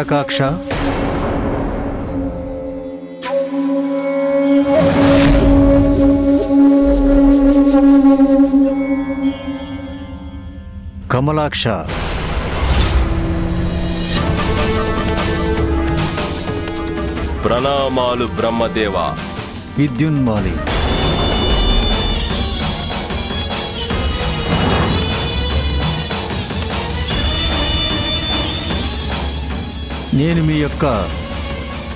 తారకాక్ష, కమలాక్ష, ప్రణామాలు బ్రహ్మదేవ. విద్యున్మాలి, నేను మీ యొక్క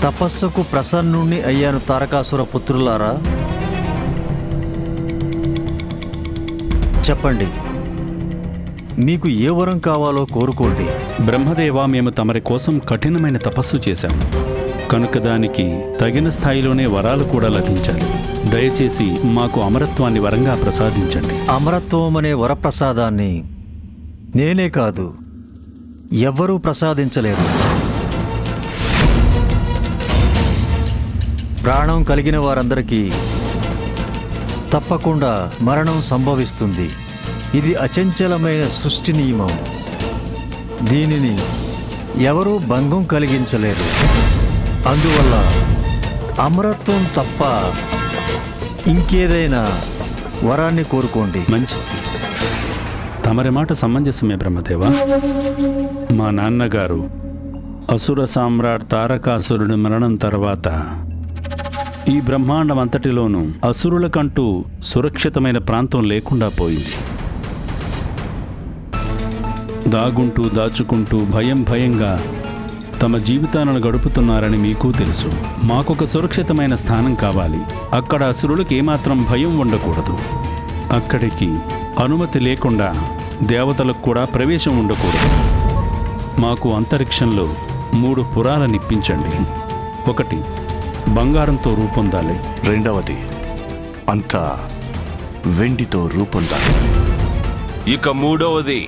తపస్సుకు ప్రసన్నుణ్ణి అయ్యాను. తారకాసుర పుత్రులారా, చెప్పండి, మీకు ఏ వరం కావాలో కోరుకోండి. బ్రహ్మదేవ, మేము తమరి కోసం కఠినమైన తపస్సు చేశాము కనుక దానికి తగిన స్థాయిలోనే వరాలు కూడా లభించాలి. దయచేసి మాకు అమరత్వాన్ని వరంగా ప్రసాదించండి. అమరత్వం అనే వరప్రసాదాన్ని నేనే కాదు, ఎవ్వరూ ప్రసాదించలేరు. ప్రాణం కలిగిన వారందరికీ తప్పకుండా మరణం సంభవిస్తుంది. ఇది అచంచలమైన సృష్టి నియమం. దీనిని ఎవరూ భంగం కలిగించలేరు. అందువల్ల అమరత్వం తప్ప ఇంకేదైనా వరాన్ని కోరుకోండి. మంచిది, తమరి మాట సమంజసమే బ్రహ్మదేవ. మా నాన్నగారు అసుర సామ్రాట్ తారకాసురుడి మరణం తర్వాత ఈ బ్రహ్మాండం అంతటిలోనూ అసురులకంటూ సురక్షితమైన ప్రాంతం లేకుండా పోయింది. దాగుంటూ దాచుకుంటూ భయంగా తమ జీవితాలను గడుపుతున్నారని మీకు తెలుసు. మాకొక సురక్షితమైన స్థానం కావాలి. అక్కడ అసురులకు ఏమాత్రం భయం ఉండకూడదు. అక్కడికి అనుమతి లేకుండా దేవతలకు కూడా ప్రవేశం ఉండకూడదు. మాకు అంతరిక్షంలో 3 పురాలనిప్పించండి. 1 బంగారంతో రూపొందాలి. 2వది అంతా వెండితో రూపొందాలి. ఇక 3వది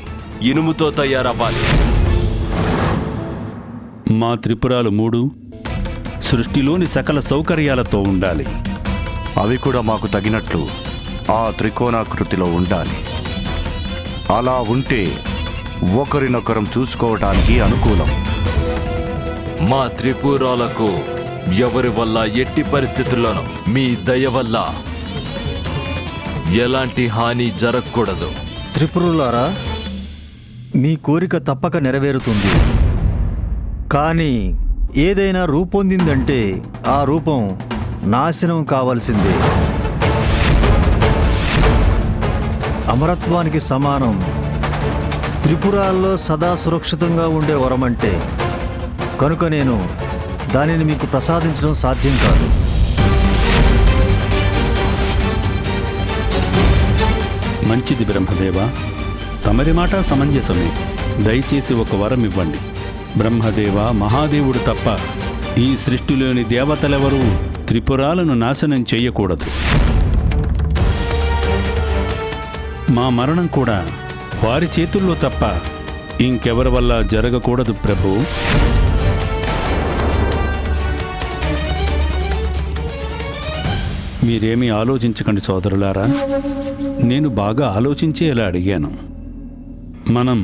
ఇనుముతో తయారవ్వాలి. మా త్రిపురాలు 3 సృష్టిలోని సకల సౌకర్యాలతో ఉండాలి. అవి కూడా మాకు తగినట్లు ఆ త్రికోణాకృతిలో ఉండాలి. అలా ఉంటే ఒకరినొకరం చూసుకోవడానికి అనుకూలం. మా త్రిపురాలకు ఎవరి వల్ల ఎట్టి పరిస్థితుల్లోనూ మీ దయ వల్ల ఎలాంటి హాని జరగకూడదు. త్రిపురులారా, మీ కోరిక తప్పక నెరవేరుతుంది. కానీ ఏదైనా రూపొందిందంటే ఆ రూపం నాశనం కావాల్సిందే. అమరత్వానికి సమానం త్రిపురాల్లో సదా సురక్షితంగా ఉండే వరమంటే. కనుక నేను దానిని మీకు ప్రసాదించడం సాధ్యం కాదు. మంచిది బ్రహ్మదేవ, తమరి మాట సమంజసమే. దయచేసి ఒక వరం ఇవ్వండి. బ్రహ్మదేవ, మహాదేవుడు తప్ప ఈ సృష్టిలోని దేవతలెవరూ త్రిపురాలను నాశనం చేయకూడదు. మా మరణం కూడా వారి చేతుల్లో తప్ప ఇంకెవరి వల్ల జరగకూడదు ప్రభు. మీరేమీ ఆలోచించకండి సోదరులారా. నేను బాగా ఆలోచించి ఇలా అడిగాను. మనం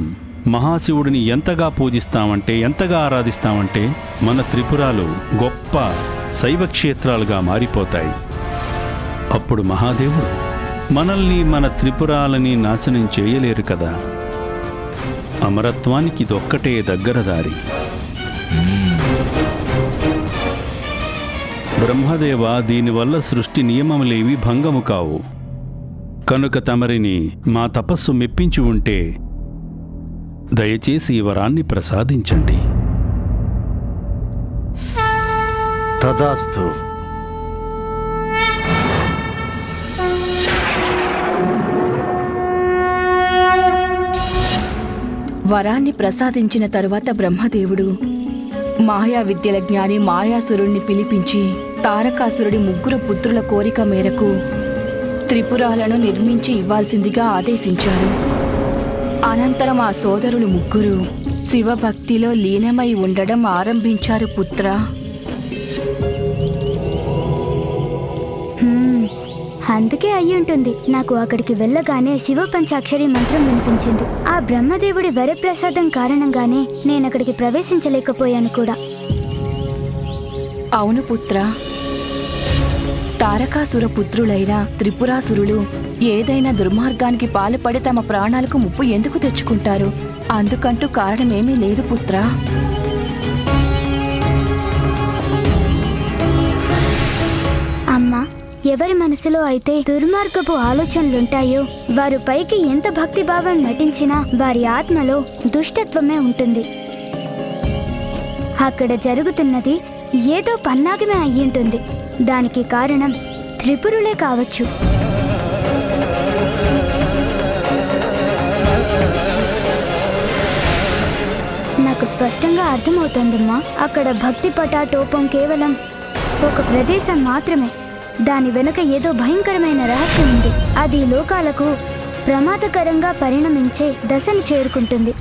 మహాశివుడిని ఎంతగా పూజిస్తామంటే, ఎంతగా ఆరాధిస్తామంటే మన త్రిపురాలు గొప్ప శైవ క్షేత్రాలుగా మారిపోతాయి. అప్పుడు మహాదేవుడు మనల్ని, మన త్రిపురాలని నాశనం చేయలేరు కదా. అమరత్వానికి ఇదొక్కటే దగ్గర దారి. బ్రహ్మదేవ, దీనివల్ల సృష్టి నియమములేవి భంగము కావు. కనుక తమరిని మా తపస్సు మెప్పించి ఉంటే దయచేసి ఈ వరాన్ని ప్రసాదించండి. తదాస్తు. వరాన్ని ప్రసాదించిన తరువాత బ్రహ్మదేవుడు మాయా విద్యల జ్ఞాని మాయాసురుణ్ణి పిలిపించి తారకాసురుడి 3 పుత్రుల కోరిక మేరకు త్రిపురాలను నిర్మించి ఇవ్వాల్సిందిగా ఆదేశించారు. అనంతరం ఆ సోదరులు 3 శివభక్తిలో లీనమై ఉండడం ఆరంభించారు. పుత్ర, అందుకే అయి ఉంటుంది. నాకు అక్కడికి వెళ్ళగానే శివ పంచాక్షరి మంత్రం వినిపించింది. ఆ బ్రహ్మదేవుడి వరప్రసాదం కారణంగానే నేను అక్కడికి ప్రవేశించలేకపోయాను కూడా. అవును పుత్ర, తారకాసుర పుత్రులైన త్రిపురాసురులు ఏదైనా దుర్మార్గానికి పాల్పడి తమ ప్రాణాలకు ముప్పు ఎందుకు తెచ్చుకుంటారు? అందుకంటూ కారణమేమీ లేదు పుత్ర. అమ్మా, ఎవరి మనసులో అయితే దుర్మార్గపు ఆలోచనలుంటాయో వారు పైకి ఎంత భక్తిభావం నటించినా వారి ఆత్మలో దుష్టత్వమే ఉంటుంది. అక్కడ జరుగుతున్నది ఏదో పన్నాగమే అయ్యుంటుంది. దానికి కారణం త్రిపురులే కావచ్చు. నాకు స్పష్టంగా అర్థమవుతోందమ్మా. అక్కడ భక్తి పటాటోపం కేవలం ఒక ప్రదేశం మాత్రమే. దాని వెనుక ఏదో భయంకరమైన రహస్యం ఉంది. అది లోకాలకు ప్రమాదకరంగా పరిణమించే దశను చేరుకుంటుంది.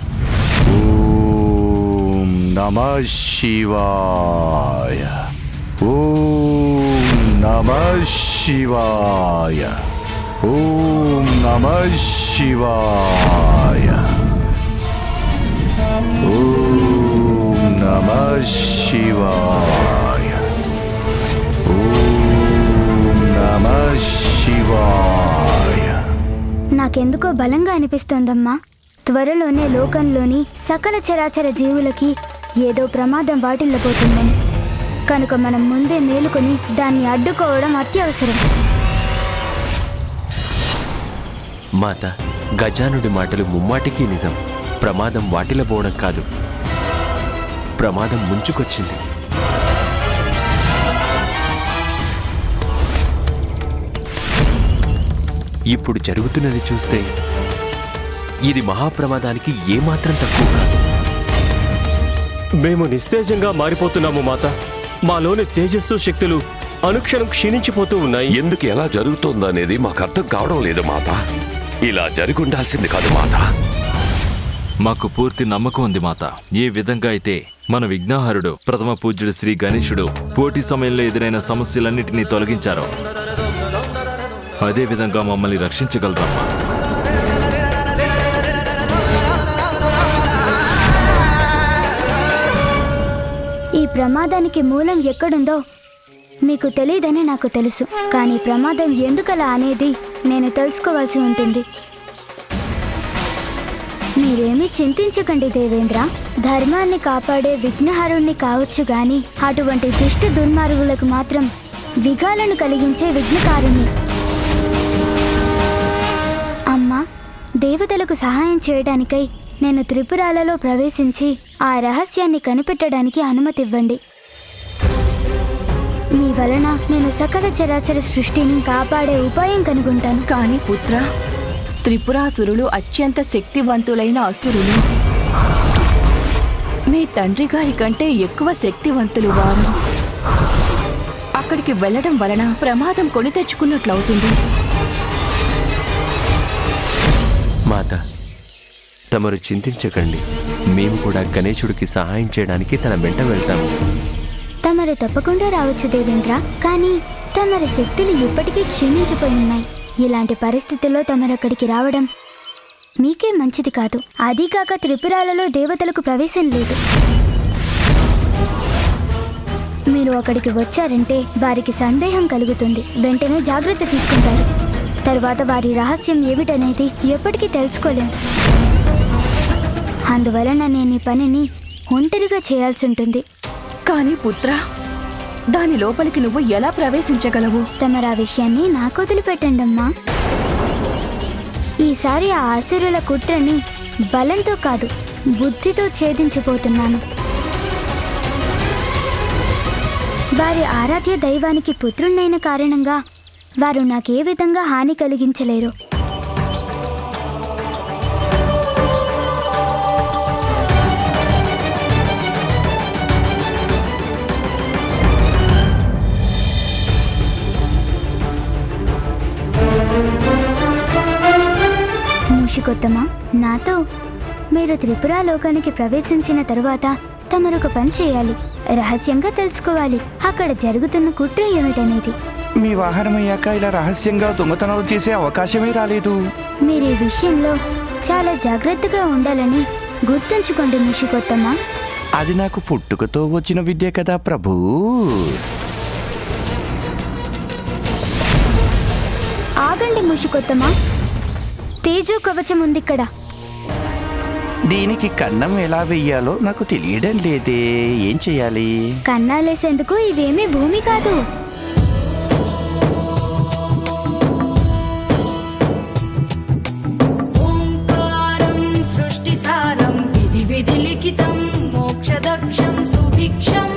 ఓం నమః శివాయ. ఓం నమః శివాయ. ఓం నమః శివాయ. ఓం నమః శివాయ. ఓం నమః శివాయ. నాకెందుకో బలంగా అనిపిస్తోందమ్మా. త్వరలోనే లోకంలోని సకల చరాచర జీవులకి ఏదో ప్రమాదం వాటిల్లబోతుందని. కనుక మనం ముందే మేలుకొని దాన్ని అడ్డుకోవడం అత్యవసరం. మాత, గజానుడి మాటలు ముమ్మాటికి నిజం. ప్రమాదం వాటిల్లబోవడం కాదు, ప్రమాదం ముంచుకొచ్చింది. ఇప్పుడు జరుగుతున్నది చూస్తే ఇది మహాప్రమాదానికి ఏమాత్రం తక్కువ కాదు. మేము నిస్తేజంగా మారిపోతున్నాము మాత. మాలోని తేజస్సు శక్తులు అనుక్షణం క్షీణించిపోతూ ఉన్నాయి. ఎందుకు ఎలా జరుగుతోందనేది మాకు అర్థం కావడం లేదు మాత. ఇలా జరుగుండాల్సింది కాదు మాత. మాకు పూర్తి నమ్మకం ఉంది మాత. ఏ విధంగా అయితే మన విఘ్నహరుడు ప్రథమ పూజ్యుడు శ్రీ గణేశుడు పోటీ సమయంలో ఎదురైన సమస్యలన్నిటినీ తొలగించారో అదే విధంగా మమ్మల్ని రక్షించగలరమ్మా. ఈ ప్రమాదానికి మూలం ఎక్కడుందో మీకు తెలియదని నాకు తెలుసు. కానీ ప్రమాదం ఎందుకలా అనేది నేను తెలుసుకోవాల్సి ఉంటుంది. మీరేమీ చింతించకండి దేవేంద్ర. ధర్మాన్ని కాపాడే విఘ్నహరుణ్ణి కావచ్చు గాని అటువంటి దుష్ట దుర్మార్గులకు మాత్రం విఘాలను కలిగించే విఘ్నకారుణ్ణి. అమ్మా, దేవతలకు సహాయం చేయడానికై నేను త్రిపురాలలో ప్రవేశించి ఆ రహస్యాన్ని కనిపెట్టడానికి అనుమతివ్వండి. మీ వలన నేను సకల చరాచర సృష్టిని కాపాడే ఉపాయం కనుగొంటాను. కానీ పుత్ర, త్రిపురాసురులు అత్యంత శక్తివంతులైన అసురులు. మీ తండ్రి గారి కంటే ఎక్కువ శక్తివంతులు వారు. అక్కడికి వెళ్ళడం వలన ప్రమాదం కొని తెచ్చుకున్నట్లవుతుంది. మాత, తమరు చింతించకండి. మేము కూడా గణేశుడికి సహాయం చేయడానికి తన వెంట వెళ్తాము. తమరు తప్పకుండా రావచ్చు దేవేంద్ర. కానీ తమరి శక్తులు ఇప్పటికీ క్షీణించిపోయి ఉన్నాయి. ఇలాంటి పరిస్థితుల్లో తమరు అక్కడికి రావడం మీకే మంచిది కాదు. అదీకాక త్రిపురాలలో దేవతలకు ప్రవేశం లేదు. మీరు అక్కడికి వచ్చారంటే వారికి సందేహం కలుగుతుంది. వెంటనే జాగ్రత్త తీసుకుంటారు. తరువాత వారి రహస్యం ఏమిటనేది ఎప్పటికీ తెలుసుకోలేం. అందువలన నేను ఈ పనిని ఒంటరిగా చేయాల్సి ఉంటుంది. కానీ పుత్ర, దాని లోపలికి నువ్వు ఎలా ప్రవేశించగలవు? తమరు ఆ విషయాన్ని నాకు వదిలిపెట్టండమ్మా. ఈసారి ఆ అసురుల కుట్రని బలంతో కాదు, బుద్ధితో ఛేదించిపోతున్నాను. వారి ఆరాధ్య దైవానికి పుత్రుణ్ణైన కారణంగా వారు నాకే విధంగా హాని కలిగించలేరు. మూషికొత్తమా, నాతో మీరు త్రిపుర లోకానికి ప్రవేశించిన తరువాత తమరొక పని చేయాలి. రహస్యంగా తెలుసుకోవాలి అక్కడ జరుగుతున్న కుట్ర ఏమిటనేది. మీ వాహనం అయ్యాక ఇలా రహస్యంగా దొంగతనాలు చేసే అవకాశమే రాలేదు. మీరు ఈ విషయంలో చాలా జాగ్రత్తగా ఉండాలని గుర్తుంచుకోండి ముషికొత్తమ్మ. అది నాకు పుట్టుకతో వచ్చిన విద్య కదా ప్రభు. ఆగండి ముషికొత్తమ్మ, తేజో కవచం ఉంది ఇక్కడ. దీనికి కన్నం ఎలా వెయ్యాలో నాకు తెలియడం లేదే. ఏం చెయ్యాలి? కన్నాలేసేందుకు ఇవేమీ భూమి కాదు. ఓంకారం సృష్టిసారం విధి విధి లిఖితం మోక్షదక్షం సుభిక్షం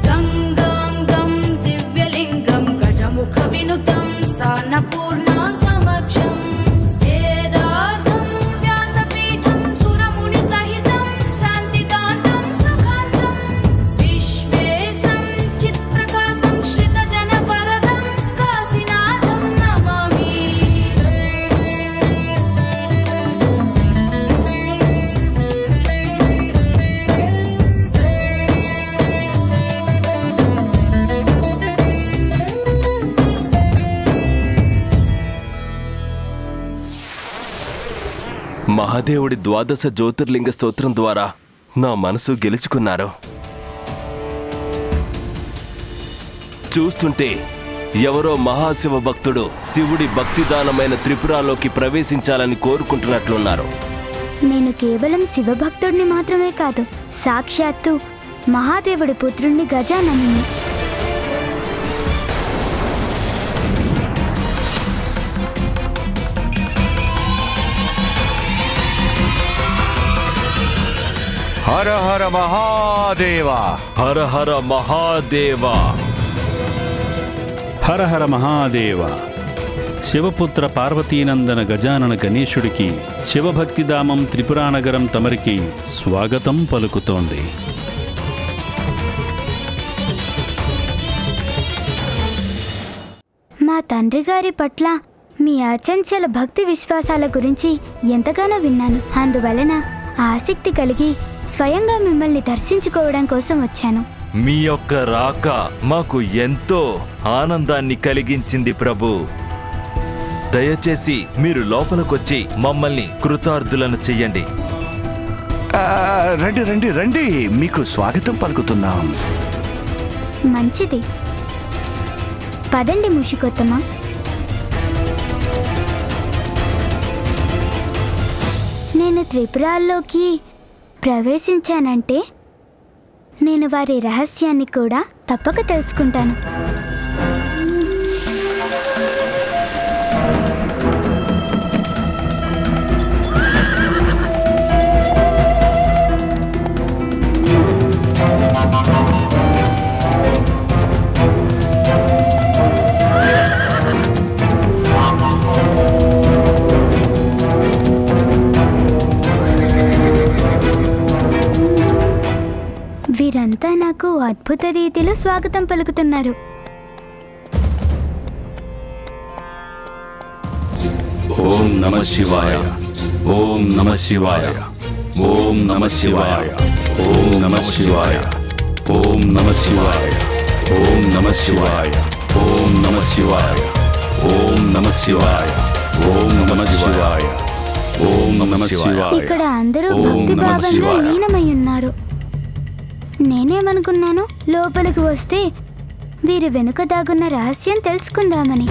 గంగాంగం దివ్యలింగం గజముఖ వినుతం సాన్నపూర్ణ సమక్షం వేదార్థం వ్యాసపీఠం సురముని సహితం శాంతికాంతం సుఖాంతం విశ్వేశం చిత్ప్రకాశం శ్రితజన వరదం కాశీనాథం నమామి. మహాదేవుడి ద్వాదశ జ్యోతిర్లింగ స్తోత్రం ద్వారా నా మనసు గెలుచుకున్నారు. చూస్తుంటే ఎవరో మహాశివ భక్తుడు శివుడి భక్తిదానమైన త్రిపురాలోకి ప్రవేశించాలని కోరుకుంటున్నట్లున్నారు. నేను కేవలం శివభక్తుడిని మాత్రమే కాదు, సాక్షాత్తు మహాదేవుడి పుత్రుణ్ణి గజాననుని. హర హర మహాదేవ. హర హర మహాదేవ. హర హర మహాదేవ. శివపుత్ర పార్వతీనందన గజానన గణేశుడికి శివభక్తిధామం త్రిపురానగరం తమరికి స్వాగతం పలుకుతోంది. మా తండ్రి గారి పట్ల మీ అచంచల భక్తి విశ్వాసాల గురించి ఎంతగానో విన్నాను. అందువలన ఆసక్తి కలిగి స్వయంగా మిమ్మల్ని దర్శించుకోవడం కోసం వచ్చాను. మీ యొక్క రాక మాకు ఎంతో ఆనందాన్ని కలిగించింది ప్రభు. దయచేసి మీరు లోపలికొచ్చి మమ్మల్ని కృతార్థులను చెయ్యండి. రండి రండి రండి, మీకు స్వాగతం పలుకుతున్నాం. మంచిది, పదండి ముషికొత్తమ్మ. నేను త్రిపురాల్లోకి ప్రవేశించానంటే నేను వారి రహస్యాన్ని కూడా తప్పక తెలుసుకుంటాను. వీరంతా నాకు అద్భుత రీతిలో స్వాగతం పలుకుతున్నారు. ఓం నమ శివాయ. ఓం నమ శివాయ. ఓం నమ శివాయ. ఓం నమ శివాయ. ఓం నమ శివాయ. ఓం నమ శివాయ. ఓం నమ శివాయ. ఓం నమ శివాయ. ఓం నమ శివాయ. ఓం నమ శివాయ. ఇక్కడ అందరూ ఓం భక్తి నమః భావంలో శివాయ. లీనమై ఉన్నారు. నేనేమనుకున్నాను, లోపలికి వస్తే వీరి వెనుక దాగున్న రహస్యం తెలుసుకుందామని.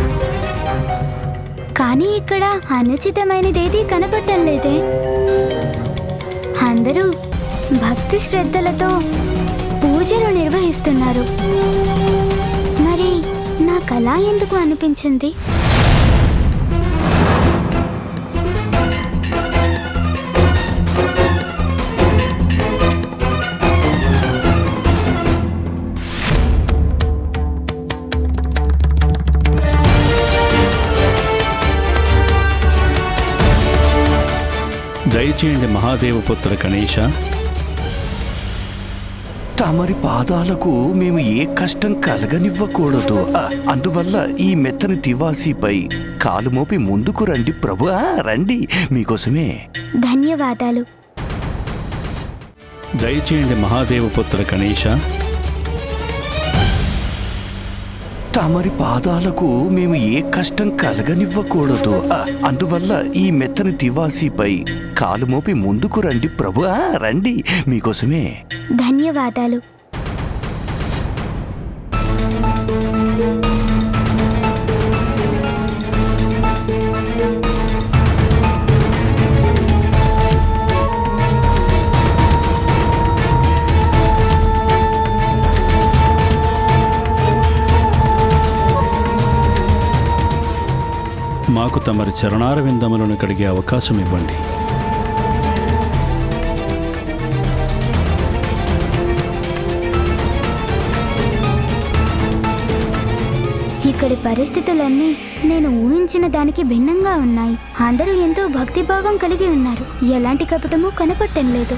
కానీ ఇక్కడ అనుచితమైనదేదీ కనపడటం లేదే. అందరూ భక్తి శ్రద్ధలతో పూజలు నిర్వహిస్తున్నారు. మరి నాకలా ఎందుకు అనిపించింది? దయచేయండి మహాదేవపుత్ర గణేశ. తమరి పాదాలకు మేము ఏ కష్టం కలగనివ్వకూడదు. అందువల్ల ఈ మెత్తని తివాసీపై కాలు మోపి ముందుకు రండి ప్రభు. రండి, మీకోసమే. ధన్యవాదాలు. దయచేయండి మహాదేవపుత్ర గణేశ. తమరి పాదాలకు మేము ఏ కష్టం కలగనివ్వకూడదు. అందువల్ల ఈ మెత్తని తివాసీపై కాలు మోపి ముందుకు రండి ప్రభు. రండి, మీకోసమే. ధన్యవాదాలు. మాకు తమరి చరణార విందములను కడిగే అవకాశం ఇవ్వండి. ఇక్కడి పరిస్థితులన్నీ నేను ఊహించిన దానికి భిన్నంగా ఉన్నాయి. అందరూ ఎంతో భక్తిభావం కలిగి ఉన్నారు. ఎలాంటి కపటము కనపడటం లేదు.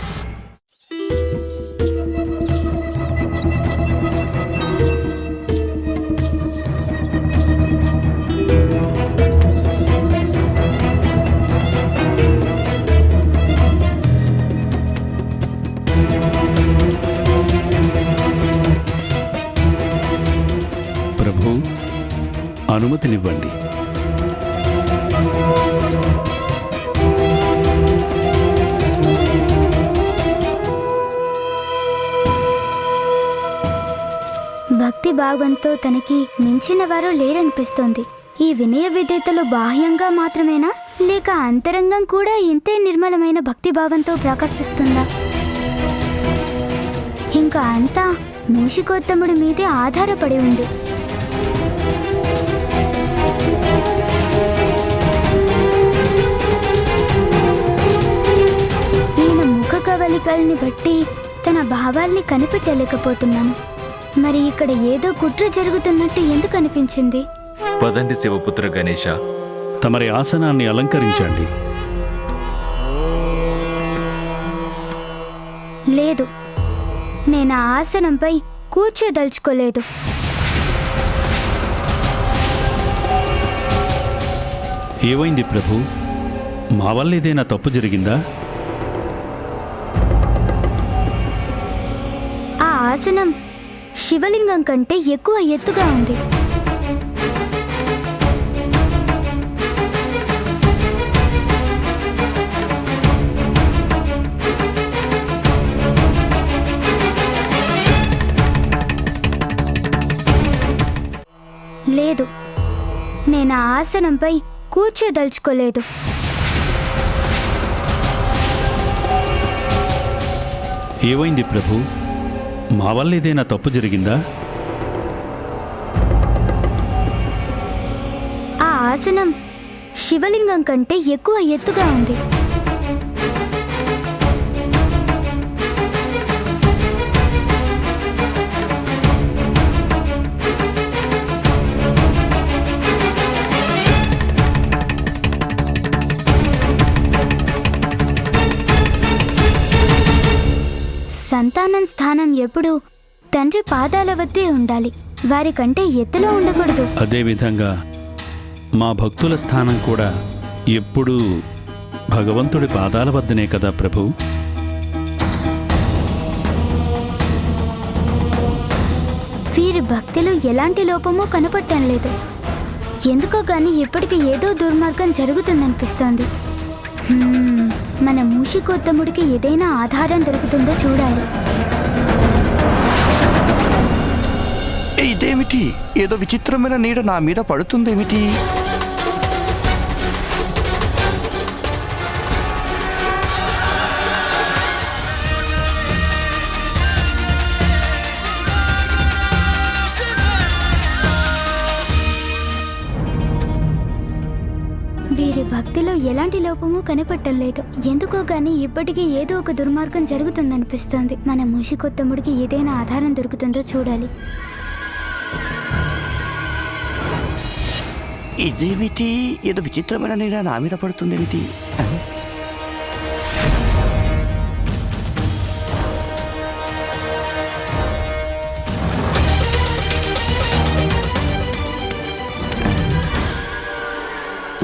ప్రభు, అనుమతినివ్వండి. భక్తి భావంతో తనకి మించిన వారు లేరనిపిస్తోంది. ఈ వినయ విధేయతలు బాహ్యంగా మాత్రమేనా, లేక అంతరంగం కూడా ఇంతే నిర్మలమైన భక్తి భావంతో ప్రకాశిస్తుందా? ఇంకా అంతా మూషికోత్తముడి మీదే ఆధారపడి ఉంది. ఈయన ముఖ కవలికల్ని బట్టి తన భావాల్ని కనిపెట్టలేకపోతున్నాను. మరి ఇక్కడ ఏదో కుట్ర జరుగుతున్నట్టు ఎందుకు అనిపించింది? పదండి శివపుత్ర గణేశ. తమరి ఆసనాన్ని అలంకరించండి. లేదు, నేను ఆ ఆసనంపై కూర్చోదలుచుకోలేదు. ఏమైంది ప్రభు? మా వల్ల ఏదైనా తప్పు జరిగిందా? ఆ ఆసనం శివలింగం కంటే ఎక్కువ ఎత్తుగా ఉంది. లేదు, నేను ఆ ఆసనంపై కూర్చోదలుచుకోలేదు. ఏమైంది ప్రభు? మా వల్ల ఏదైనా తప్పు జరిగిందా? ఆ ఆసనం శివలింగం కంటే ఎక్కువ ఎత్తుగా ఉంది. సంతానం స్థానం ఎప్పుడూ తండ్రి పాదాల వద్దే ఉండాలి, వారికంటే ఎత్తులో ఉండకూడదు. అదేవిధంగా మా భక్తుల స్థానం కూడా ఎప్పుడూ భగవంతుడి పాదాల వద్దనే కదా ప్రభు. వీరి భక్తిలో ఎలాంటి లోపమూ కనపడటం లేదు. ఎందుకో గాని ఇప్పటికీ ఏదో దుర్మార్గం జరుగుతుందనిపిస్తోంది. మన మూషికోత్తముడికి ఏదైనా ఆధారం దొరుకుతుందో చూడాలి. ఇదేమిటి? ఏదో విచిత్రమైన నీడ నా మీద పడుతుందేమిటి? వీరి భక్తిలో ఎలాంటి లోపమూ కనపడటం లేదు. ఎందుకో గాని ఇప్పటికీ ఏదో ఒక దుర్మార్గం జరుగుతుందనిపిస్తోంది. మన మూషికోత్తముడికి ఏదైనా ఆధారం దొరుకుతుందో చూడాలి. ఇదేమిటి? ఏదో విచిత్రమైన నీడ నా మీద పడుతుందేమిటి?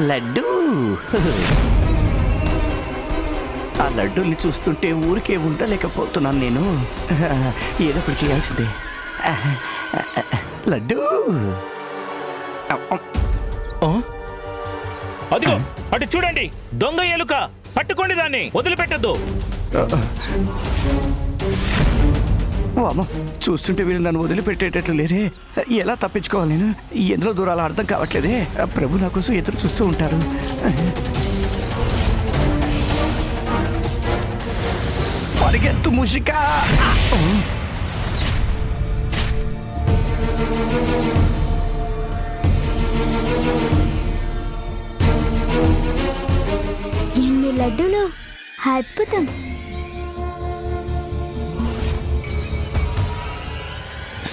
లడ్డు. ఆ లడ్డూల్ని చూస్తుంటే ఊరికే ఉండలేకపోతున్నాను నేను. ఏదో ఒకటి చేయాల్సిందే. లడ్డు. అదిగో అటు చూడండి, దొంగ ఎలుక. పట్టుకోండి, దాన్ని వదిలిపెట్టద్దు. ఓ అమ్మ, చూస్తుంటే వీళ్ళు నన్ను వదిలిపెట్టేటట్లు లేరే. ఎలా తప్పించుకోవాలి నేను? ఎందులో దూరాలో అర్థం కావట్లేదే. ప్రభు నా కోసం ఎదురు చూస్తూ ఉంటారు. పరిగెత్తు ముషిక. ఎన్ని లడ్డూలు! అద్భుతం!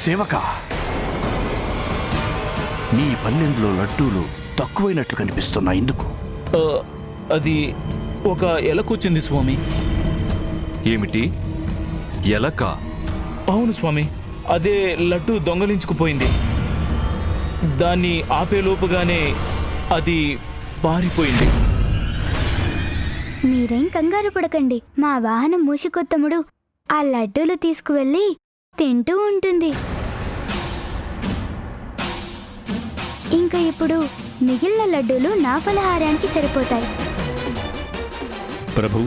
సేవక, నీ పల్లెంలో లడ్డూలు తక్కువైనట్లు కనిపిస్తున్నాయి. ఎందుకు? అది ఒక ఎలకొచ్చింది స్వామి. ఏమిటి? ఎలక? అవును స్వామి, అదే లడ్డు దొంగలించుకుపోయింది. దాన్ని ఆపేలోపుగానే అది పారిపోయింది. మీరేం కంగారు పడకండి. మా వాహనం మూషికొత్తముడు ఆ లడ్డూలు తీసుకువెళ్ళి తింటూ ఉంటుంది. ఇంకా ఇప్పుడు మిగిలిన లడ్డూలు నా ఫలహారానికి సరిపోతాయి. ప్రభు,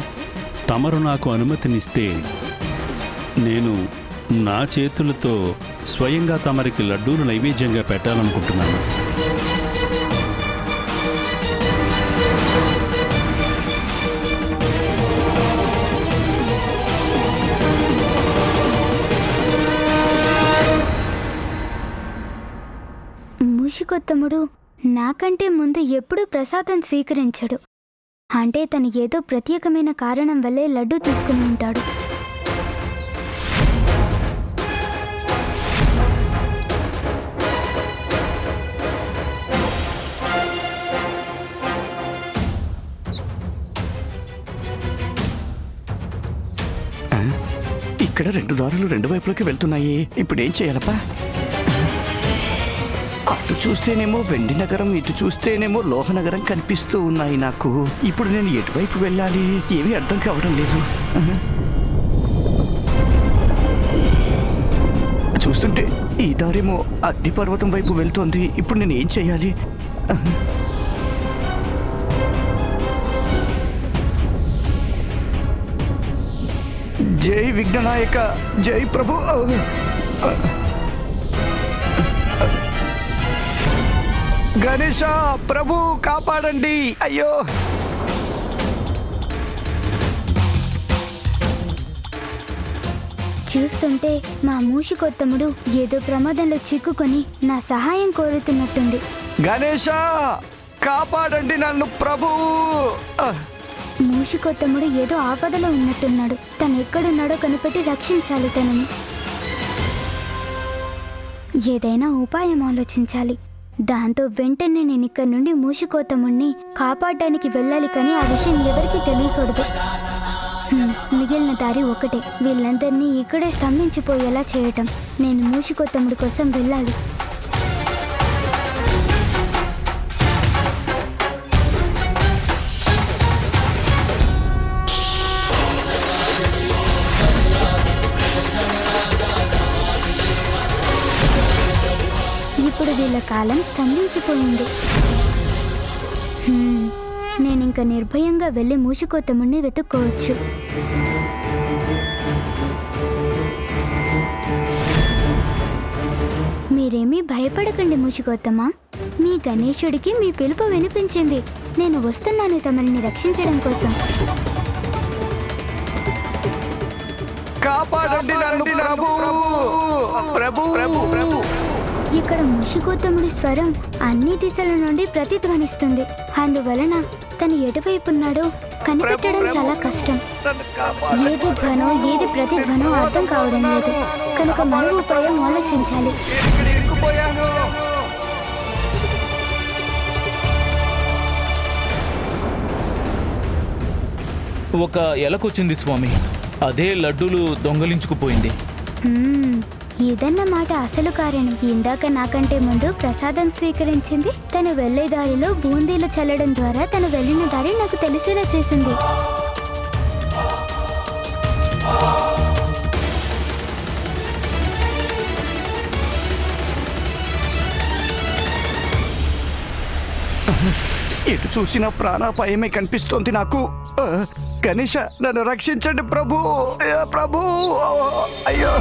తమరు నాకు అనుమతినిస్తే నేను నా చేతులతో స్వయంగా తమరికి లడ్డూలు నైవేద్యంగా పెట్టాలనుకుంటున్నాను. మూషికొత్తముడు నాకంటే ముందు ఎప్పుడూ ప్రసాదం స్వీకరించడు. అంటే తను ఏదో ప్రత్యేకమైన కారణం వల్లే లడ్డూ తీసుకుని ఉంటాడు. ఇక్కడ 2 దారులు 2 వైపులకి వెళ్తున్నాయి. ఇప్పుడు ఏం చేయాలప్పా? అటు చూస్తేనేమో వెండి నగరం, ఇటు చూస్తేనేమో లోహ నగరం కనిపిస్తూ ఉన్నాయి నాకు. ఇప్పుడు నేను ఎటువైపు వెళ్ళాలి? ఏమీ అర్థం కావడం లేదు. చూస్తుంటే ఈ దారేమో అగ్నిపర్వతం వైపు వెళ్తోంది. ఇప్పుడు నేను ఏం చేయాలి? జై విఘ్ననాయక, జై ప్రభు. గణేశ ప్రభు కాపాడండి. అయ్యో, చూస్తుంటే మా మూషికొత్తముడు ఏదో ప్రమాదంలో చిక్కుకొని నా సహాయం కోరుతున్నట్టుంది. గణేశ కాపాడండి నన్ను ప్రభు. మూషికొత్తముడు ఏదో ఆపదలో ఉన్నట్టున్నాడు. తను ఎక్కడున్నాడో కనిపెట్టి రక్షించాలి తనని. ఏదైనా ఉపాయం ఆలోచించాలి. దాంతో వెంటనే నేను ఇక్కడి నుండి మూషికోత్తముణ్ణి కాపాడడానికి వెళ్ళాలి. కానీ ఆ విషయం ఎవరికీ తెలియకూడదు. మిగిలిన దారి ఒకటే, వీళ్ళందరినీ ఇక్కడే స్తంభించిపోయేలా చేయటం. నేను మూషికోత్తముడి కోసం వెళ్ళాలి. ఇప్పుడు వీళ్ళ కాలం స్తంభించిపోయింది. నేనింక నిర్భయంగా వెళ్ళి మూషికోత్తముణ్ణి వెతుక్కోవచ్చు. మీరేమీ భయపడకండి మూషికోత్తమా. మీ గణేశుడికి మీ పిలుపు వినిపించింది. నేను వస్తున్నాను తమని రక్షించడం కోసం. కాపాడండి నన్ను ప్రభు. ప్రభు ప్రభు ప్రభు. ఇక్కడ మూషికోత్తముడి స్వరం అన్ని దిశల నుండి ప్రతిధ్వనిస్తుంది. అందువలన తను ఎటువైపున్నాడో కనిపెట్టడం చాలా కష్టం. ఏది ధ్వనో ఏది ప్రతిధ్వనో అర్థం కావడం లేదు. కనుక మరో ఉపాయం ఆలోచించాలి. ఒక ఎలకొచ్చింది స్వామి. అదే లడ్డూలు దొంగలించుకుపోయింది. ఇదన్నమాట అసలు కారణం. ఇందాక నాకంటే ముందు ప్రసాదం స్వీకరించింది. తను వెళ్లే దారిలో బూందీలు చల్లడం ద్వారా తను వెళ్ళిన దారి నాకు తెలిసేలా చేసింది. చూసిన ప్రాణాపాయమే కనిపిస్తోంది నాకు. గణేష, నన్ను రక్షించండి ప్రభు. ప్రభు, అయ్యో.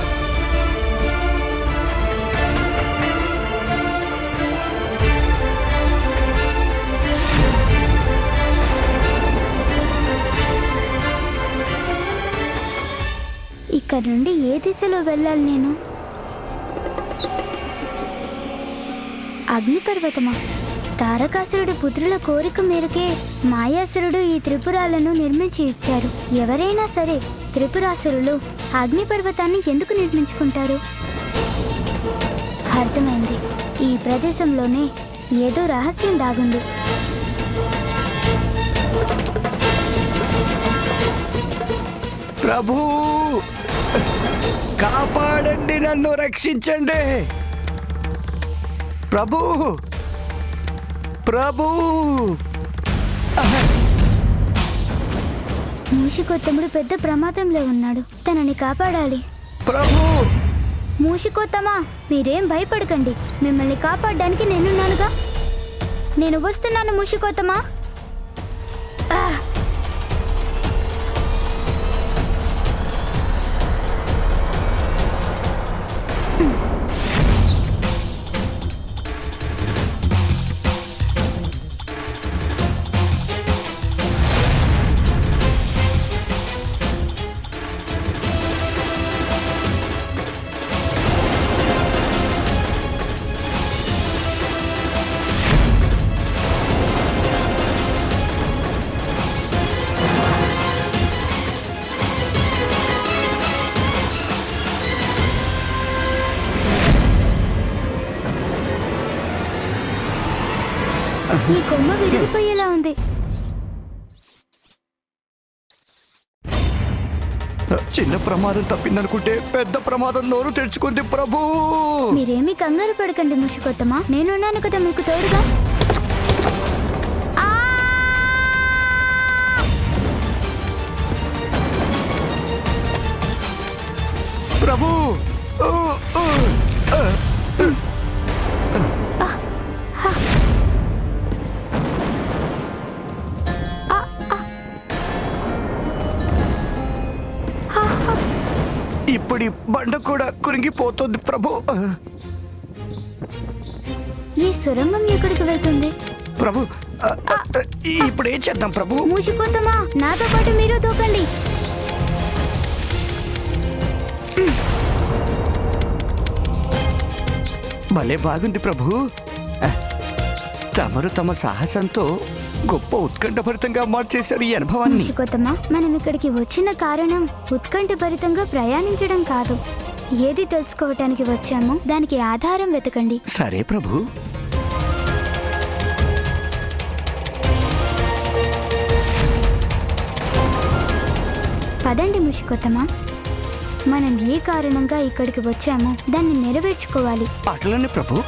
ఇక్కడ నుండి ఏ దిశలో వెళ్ళాలి నేను? అగ్నిపర్వతమా? తారకాసురుడి పుత్రుల కోరిక మేరకే మాయాసురుడు ఈ త్రిపురాలను నిర్మించి ఇచ్చారు. ఎవరైనా సరే త్రిపురాసురులు అగ్నిపర్వతాన్ని ఎందుకు నిర్మించుకుంటారు? అర్థమైంది. ఈ ప్రదేశంలోనే ఏదో రహస్యం దాగుంది. ప్రభు, కాపాడండి, నన్ను రక్షించండి ప్రభు. ప్రభు, మూషికోత్తముడు పెద్ద ప్రమాదంలో ఉన్నాడు. తనని కాపాడాలి. ప్రభు. మూషికోత్తమా, మీరేం భయపడకండి. మిమ్మల్ని కాపాడడానికి నేనున్నానుగా. నేను వస్తున్నాను మూషికోత్తమా. ఈ కొమ్మ విరిగిపోయేలా ఉంది. చిన్న ప్రమాదం తప్పిందనుకుంటే పెద్ద ప్రమాదం నోరు తెరుచుకుంది ప్రభు. మీరేమీ కంగారు పడకండి మూషికోత్తమా, నేనున్నాను కదా మీకు తోడుగా. ప్రభు, ఇప్పుడు బండ కూడా కురింగిపోతుంది ప్రభు. ఈ సొరంగం ఎక్కడికి వెళ్తుంది? ప్రభు, ఇప్పుడు ఏం చేద్దాం ప్రభు? మూషికోత్తమా, నాతో పాటు మీరు దూకండి. భలే బాగుంది ప్రభు. తమరు తమ సాహసంతో గొప్ప ఉత్కంఠభరితంగా మార్చేశారు ఈ అనుభవాన్ని. మూషికోత్తమా, మనం ఇక్కడికి వచ్చిన కారణం ఉత్కంఠభరితంగా ప్రయాణించడం కాదు. ఏది తెలుసుకోవటానికి వచ్చామో దానికి ఆధారం వెతకండి. సరే ప్రభు. పదండి మూషికోత్తమా, మనం ఏ కారణంగా ఇక్కడికి వచ్చామో దాన్ని నెరవేర్చుకోవాలి. అట్లనే ప్రభు.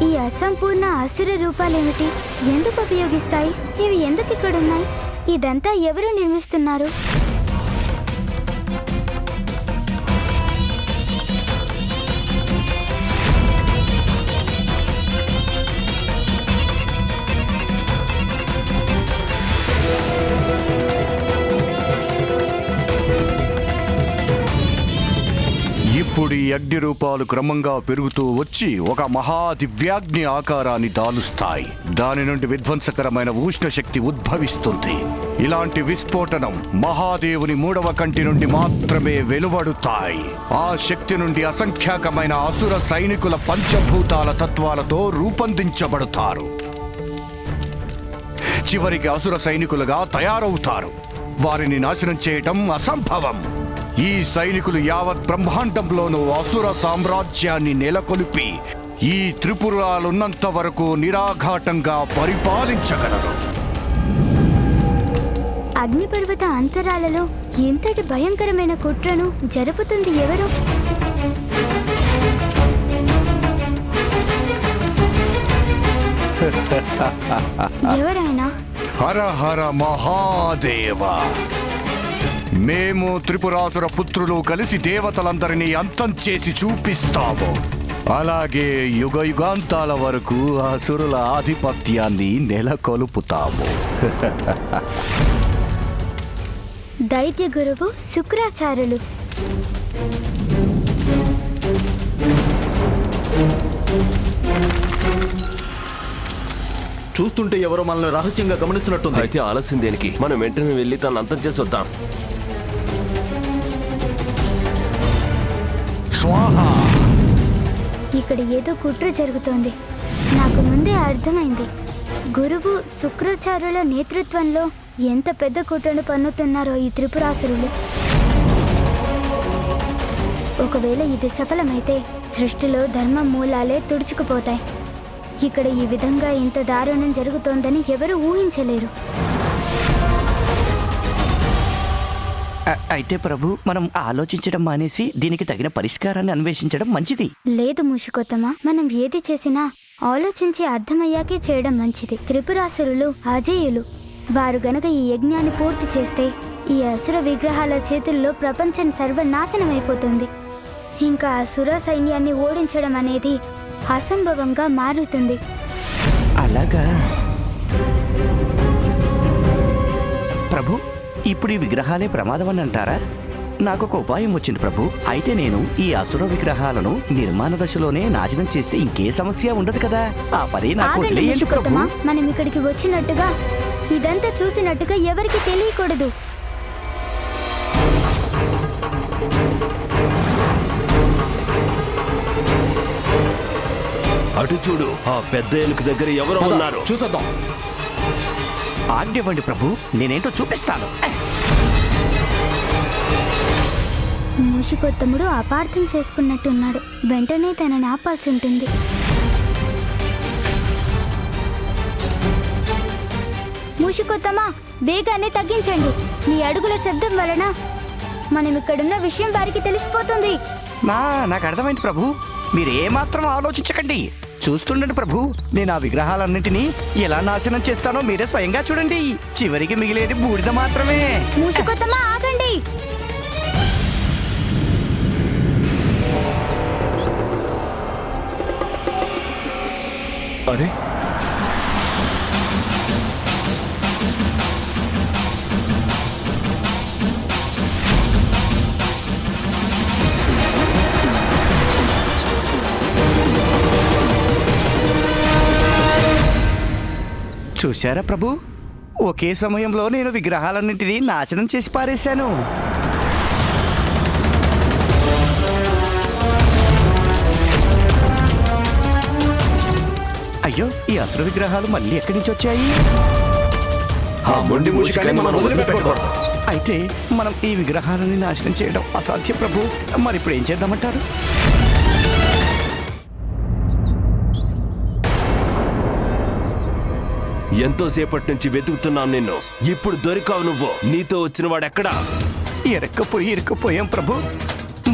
ఈ అసంపూర్ణ అసుర రూపాలేమిటి? ఎందుకు ఉపయోగిస్తాయి? ఇవి ఎందుకు ఇక్కడ ఉన్నాయి? ఇదంతా ఎవరు నిర్మిస్తున్నారు? ఇప్పుడు ఈ అగ్ని రూపాలు క్రమంగా పెరుగుతూ వచ్చి ఒక మహాదివ్యాగ్ని ఆకారాన్ని దాలుస్తాయి. దాని నుండి విధ్వంసకరమైన ఉష్ణశక్తి ఉద్భవిస్తుంది. ఇలాంటి విస్ఫోటనం మహాదేవుని 3వ కంటి నుండి మాత్రమే వెలువడుతాయి. ఆ శక్తి నుండి అసంఖ్యాకమైన అసుర సైనికుల పంచభూతాల తత్వాలతో రూపొందించబడతారు. చివరికి అసుర సైనికులుగా తయారవుతారు. వారిని నాశనం చేయటం అసంభవం. ఈ సైనికులు యావత్ బ్రహ్మాండంలోనూ అసుర సామ్రాజ్యాన్ని నెలకొల్పి ఈ త్రిపురాలున్నంత వరకు నిరాఘాటంగా పరిపాలించగలరు. అగ్నిపర్వత అంతరాలలో ఎంతటి భయంకరమైన కుట్రను జరుపుతుంది ఎవరు? ఎవరైనా హర హర మహాదేవ. మేము త్రిపురాసుర పుత్రులు కలిసి దేవతలందరినీ అంతం చేసి చూపిస్తాము. అలాగే యుగ యుగాంతాల వరకు అసురుల ఆధిపత్యాన్ని నెలకొల్పుతాము. దైత్య గురువు శుక్రాచార్యులు. చూస్తుంటే ఎవరో మనల్ని రహస్యంగా గమనిస్తున్నట్టుంది. అయితే ఆలస్యం దేనికి? మనం వెంటనే వెళ్ళి తను అంతం చేసి వద్దాం. స్వాహ. ఇక్కడ ఏదో కుట్ర జరుగుతోంది. నాకు ముందే అర్థమైంది. గురువు శుక్రాచార్యుల నేతృత్వంలో ఎంత పెద్ద కుట్రను పన్నుతున్నారో ఈ త్రిపురాసురులు. ఒకవేళ ఇది సఫలమైతే సృష్టిలో ధర్మ మూలాలే తుడుచుకుపోతాయి. ఇక్కడ ఈ విధంగా ఇంత దారుణం జరుగుతోందని ఎవరు ఊహించలేరు. అయితే ప్రభు, మనం ఆలోచించడం మానేసి దీనికి తగిన పరిష్కారాన్ని అన్వేషించడం మంచిది. లేదు మూషికొత్తమా, మనం ఏది చేసినా ఆలోచించి అర్థమయ్యాకే చేయడం మంచిది. త్రిపురాసురులు అజేయులు. వారు గనక ఈ యజ్ఞాన్ని పూర్తి చేస్తే ఈ అసుర విగ్రహాల చేతుల్లో ప్రపంచం సర్వనాశనం అయిపోతుంది. ఇంకా అసుర సైన్యాన్ని ఓడించడం అనేది అసంభవంగా మారుతుంది. అలాగా ప్రభు, ఇప్పుడు ఈ విగ్రహాలే ప్రమాదం అని అంటారా? నాకు ఒక ఉపాయం వచ్చింది ప్రభు. అయితే నేను ఈ అసుర విగ్రహాలను నిర్మాణ దశలోనే నాశనం చేస్తే ఇంకే సమస్య ఉండదు కదా. ఆ పని నాకు ఆగండి వదిలేయండి ప్రభు. మూషికొత్తమా, మనం ఇక్కడికి వచ్చినట్టుగా ఇదంతా చూసినట్టుగా ఎవరికి తెలియకూడదు. అటు చూడు, ఆ పెద్ద ఏనుగు దగ్గర ఎవరో ఉన్నారు. చూసొద్దాం. ఆజ్ఞివ్వండి ప్రభు, నేనేంటో చూపిస్తాను. మూషికొత్తముడు అపార్థం చేసుకున్నట్టున్నాడు. వెంటనే తనని ఆపాల్సి ఉంటుంది. మూషికొత్తమా, వేగాన్ని తగ్గించండి. మీ అడుగుల శబ్దం వలన మనం ఇక్కడున్న విషయం వారికి తెలిసిపోతుంది. నాకు అర్థమైంది ప్రభు. మీరు ఏమాత్రం ఆలోచించకండి. చూస్తుండండి ప్రభు, నేను ఆ విగ్రహాలన్నింటినీ ఎలా నాశనం చేస్తానో మీరే స్వయంగా చూడండి. చివరికి మిగిలేది బూడిద మాత్రమే. మూషికొత్తమా, ఆగండి. అరే, చూశారా ప్రభు, ఒకే సమయంలో నేను విగ్రహాలన్నింటినీ నాశనం చేసి పారేశాను. అయ్యో, ఈ అసుర విగ్రహాలు మళ్ళీ ఎక్కడి నుంచి వచ్చాయి? ఆ మొండి మూషికాన్ని మనం వదిలిపెట్టకూడదు. అయితే మనం ఈ విగ్రహాలని నాశనం చేయడం అసాధ్యం ప్రభు. మరి ఇప్పుడు ఏం చేద్దామంటారు? ఎంతోసేపటి నుంచి వెతుకుతున్నాం నిన్ను. ఇప్పుడు దొరికావు నువ్వు. నీతో వచ్చిన వాడెక్కడా? ఇరుక్కుపోయాం ప్రభు.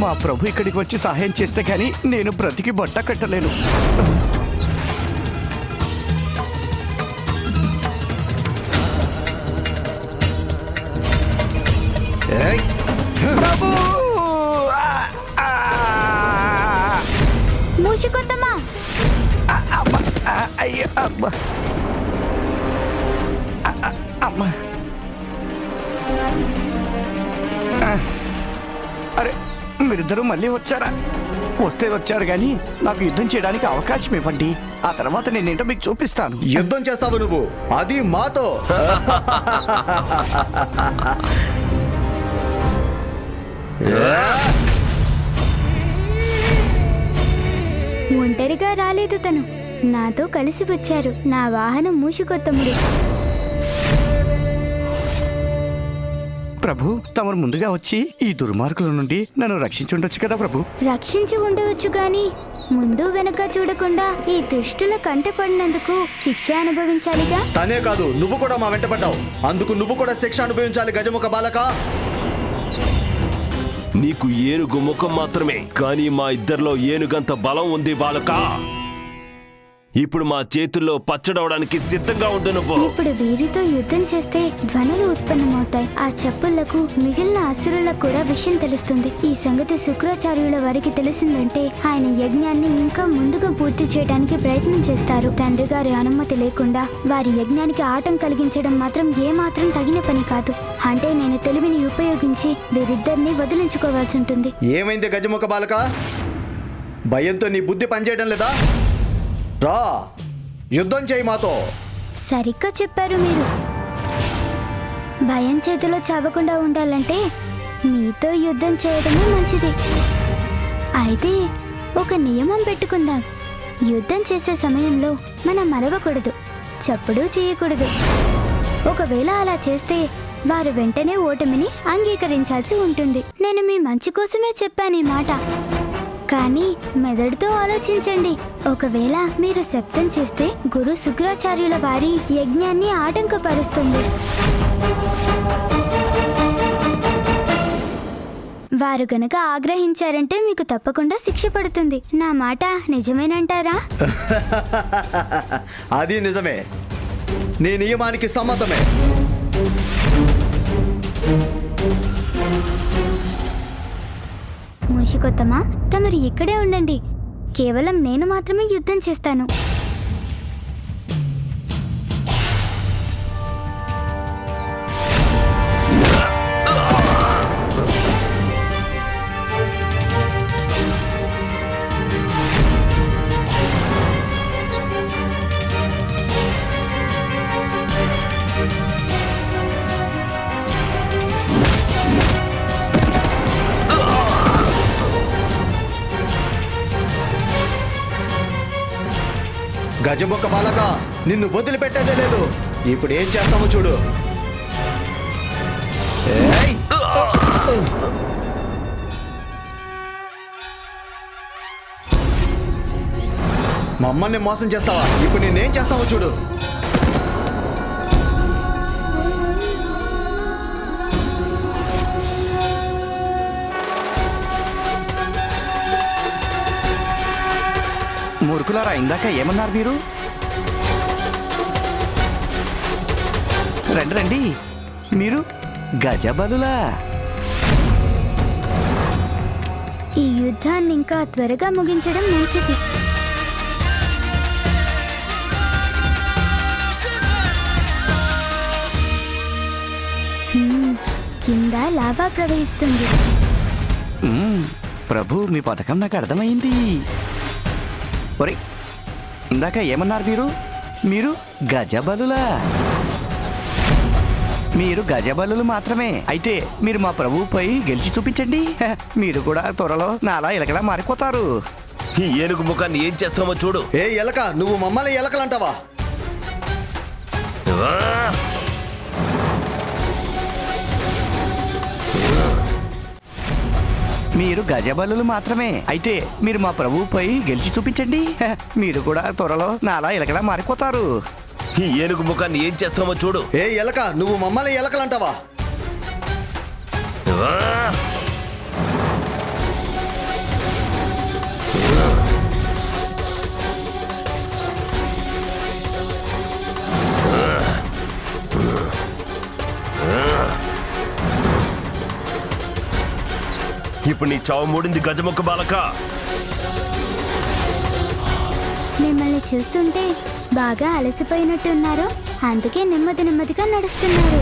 మా ప్రభు ఇక్కడికి వచ్చి సహాయం చేస్తే గాని నేను బ్రతికి బట్ట కట్టలేను. ప్రభు! మూషికొత్తమా, అయ్యో, అమ్మా, అమ్మా. అరే, మీరిద్దరూ మళ్ళీ వచ్చారా? వస్తే వచ్చారు కానీ నాకు యుద్ధం చేయడానికి అవకాశం ఇవ్వండి. ఆ తర్వాత నేనేంటో మీకు చూపిస్తాను. యుద్ధం చేస్తావు నువ్వు, అది మాతో. ఒంటరిగా రాలేదు తను, నాతో కలిసి వచ్చారు. నా వాహనం మూషికొత్తముడు. ప్రభు, తమరు ముందుగా వచ్చి ఈ దుర్మార్గుల నుండి నన్ను రక్షించుండొచ్చు కదా ప్రభు. రక్షించి ఉండవచ్చు గాని ముందు వెనక చూడకుండా ఈ దుష్టుల కంటపడినందుకు శిక్ష అనుభవించాలిగా. తనే కాదు, నువ్వు కూడా మా వెంట పడ్డావు. అందుకు నువ్వు కూడా శిక్ష అనుభవించాలి గజముఖ బాలక. నీకు ఏనుగు ముఖం మాత్రమే, కానీ మా ఇద్దరిలో ఏనుగంత బలం ఉంది బాలక. ఇప్పుడు మా చేతుల్లో పచ్చడవడానికి సిద్ధంగా ఉండు నువ్వు. ఇప్పుడు వీరితో యుద్ధం చేస్తే ధ్వనులు ఉత్పన్నమవుతాయి. ఆ చెప్పులకు మిగిలిన అసురులకు కూడా విషయం తెలుస్తుంది. ఈ సంగతి శుక్రాచార్యుల వారికి తెలిసిందంటే ఆయన యజ్ఞాన్ని ఇంకా ముందుగా పూర్తి చేయడానికి ప్రయత్నం చేస్తారు. తండ్రి గారి అనుమతి లేకుండా వారి యజ్ఞానికి ఆటం కలిగించడం మాత్రం ఏమాత్రం తగిన పని కాదు. అంటే నేను తెలివిని ఉపయోగించి వీరిద్దరిని వదిలించుకోవాల్సి ఉంటుంది. ఏమైంది గజముఖ బాలక? భయంతో నీ బుద్ధి పనిచేయడం లేదా? రా, యుద్ధం చేయి మాతో. సరిగ్గా చెప్పారు మీరు. భయం చేతిలో చావకుండా ఉండాలంటే మీతో యుద్ధం చేయడమే మంచిది. అయితే ఒక నియమం పెట్టుకుందాం. యుద్ధం చేసే సమయంలో మనం మరవకూడదు, చప్పుడు చేయకూడదు. ఒకవేళ అలా చేస్తే వారు వెంటనే ఓటమిని అంగీకరించాల్సి ఉంటుంది. నేను మీ మంచి కోసమే చెప్పాను ఈ మాట. కానీ మెదడుతో ఆలోచించండి. ఒకవేళ మీరు శబ్దం చేస్తే గురు శుక్రాచార్యుల వారి యజ్ఞాన్ని ఆటంకపరుస్తుంది. వారు గనక ఆగ్రహించారంటే మీకు తప్పకుండా శిక్ష పడుతుంది. నా మాట నిజమేనంటారా? అది నిజమే, నీ నియమానికి సమ్మతమే. మూషికొత్తమా, తమరు ఇక్కడే ఉండండి. కేవలం నేను మాత్రమే యుద్ధం చేస్తాను. గజముఖ బాలక, నిన్ను వదిలిపెట్టేదే లేదు. ఇప్పుడు ఏం చేస్తామో చూడు. ఏయ్! మమ్మల్ని మోసం చేస్తావా? ఇప్పుడు నేనేం చేస్తామో చూడు. మూర్ఖులారా, ఇందాక ఏమన్నారు మీరు? రండి రండి, మీరు గజబలులా? ఈ యుద్ధాన్ని ఇంకా త్వరగా ముగించడం మంచిది. కింద లావా ప్రవహిస్తుంది. ప్రభు, మీ పథకం నాకు అర్థమైంది. ఒరే, ఇందాక ఏమన్నారు మీరు? మీరు గజబలులా? మీరు గజబలులు మాత్రమే అయితే మీరు మా ప్రభువుపై గెలిచి చూపించండి. మీరు కూడా త్వరలో నాలా ఎలకలా మారిపోతారు. ఈ ఏనుగు ముఖాన్ని ఏం చేస్తామో చూడు. ఏ ఎలక, నువ్వు మమ్మల్ని ఎలకలంటావా? మీరు గజబలులు మాత్రమే అయితే మీరు మా ప్రభువుపై గెలిచి చూపించండి. మీరు కూడా త్వరలో నాలా ఎలకలా మారిపోతారు. ఈ ఏనుగు ముఖాన్ని ఏం చేస్తామో చూడు. ఏ ఎలక, నువ్వు మమ్మల్ని ఎలకలంటావా? ఇప్పుడు నీ చావు మూడింది గజముఖ బాలక. మిమ్మల్ని చూస్తుంటే బాగా అలసిపోయినట్టున్నారు. అందుకే నెమ్మదిగా నడుస్తున్నారు.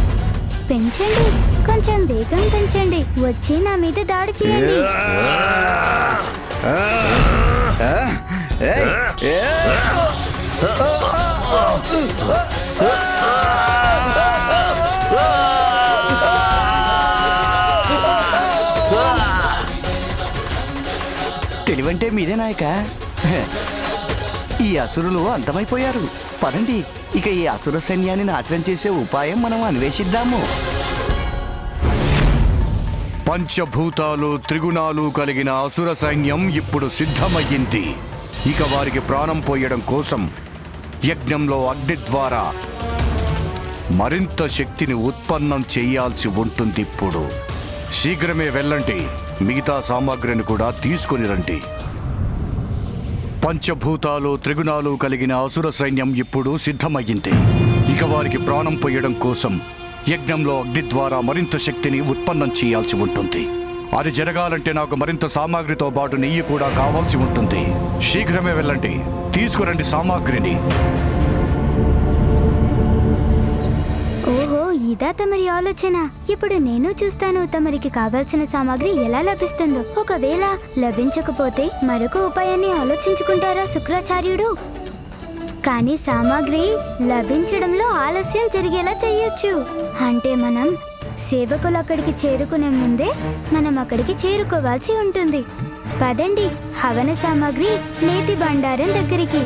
పెంచండి, కొంచెం వేగం పెంచండి. వచ్చి నా మీద దాడి చేయండి. తెలివంటే మీదే నాయక. ఈ అసురులు అంతమైపోయారు. పదండి, ఇక ఈ అసుర సైన్యాన్ని నాశనం చేసే ఉపాయం మనం అన్వేషిద్దాము. పంచభూతాలు త్రిగుణాలు కలిగిన అసుర సైన్యం ఇప్పుడు సిద్ధమయ్యింది. ఇక వారికి ప్రాణం పోయడం కోసం యజ్ఞంలో అగ్ని ద్వారా మరింత శక్తిని ఉత్పన్నం చేయాల్సి ఉంటుంది. ఇప్పుడు శీఘ్రమే వెళ్ళండి, మిగతా సామాగ్రిని కూడా తీసుకొని రండి. పంచభూతాలు త్రిగుణాలు కలిగిన అసుర సైన్యం ఇప్పుడు సిద్ధమయ్యింది. ఇక వారికి ప్రాణం పోయడం కోసం యజ్ఞంలో అగ్ని ద్వారా మరింత శక్తిని ఉత్పన్నం చేయాల్సి ఉంటుంది. అది జరగాలంటే నాకు మరింత సామాగ్రితో పాటు నెయ్యి కూడా కావాల్సి ఉంటుంది. శీఘ్రమే వెళ్ళండి, తీసుకురండి సామాగ్రిని. ఓహో, ఇదా తమరి ఆలోచన. ఇప్పుడు నేను చూస్తాను తమరికి కావాల్సిన సామాగ్రి ఎలా లభిస్తుందో. ఒకవేళ లభించకపోతే మరొక ఉపాయాన్ని ఆలోచించుకుంటారా శుక్రాచార్యుడు? కానీ సామాగ్రి లభించడంలో ఆలస్యం జరిగేలా చెయ్యొచ్చు. అంటే మనం సేవకులు అక్కడికి చేరుకునే ముందే మనం అక్కడికి చేరుకోవాల్సి ఉంటుంది. పదండి, హవన సామాగ్రి నేతి బండారం దగ్గరికి.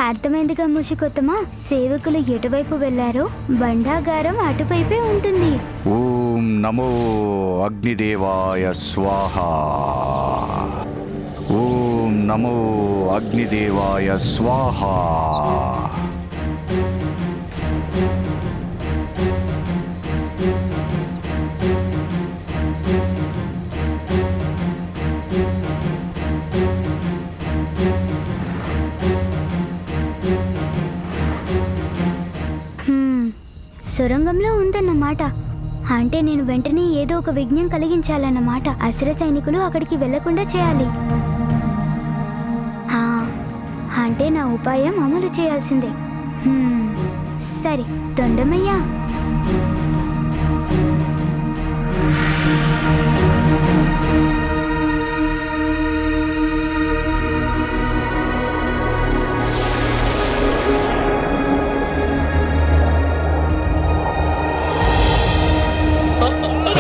అర్థమైందిగా ముషికొత్తమా? సేవకులు ఎటువైపు వెళ్లారో బండాగారం అటువైపే ఉంటుంది. ఓం నమో అగ్నిదేవాయ స్వాహ. ఓం నమో అగ్నిదేవాయ స్వాహ. సొరంగంలో ఉందన్నమాట. అంటే నేను వెంటనే ఏదో ఒక విఘ్నం కలిగించాలన్నమాట. అసుర సైనికులు అక్కడికి వెళ్లకుండా చేయాలి. అంటే నా ఉపాయం అమలు చేయాల్సిందే. సరే తొండమయ్యా.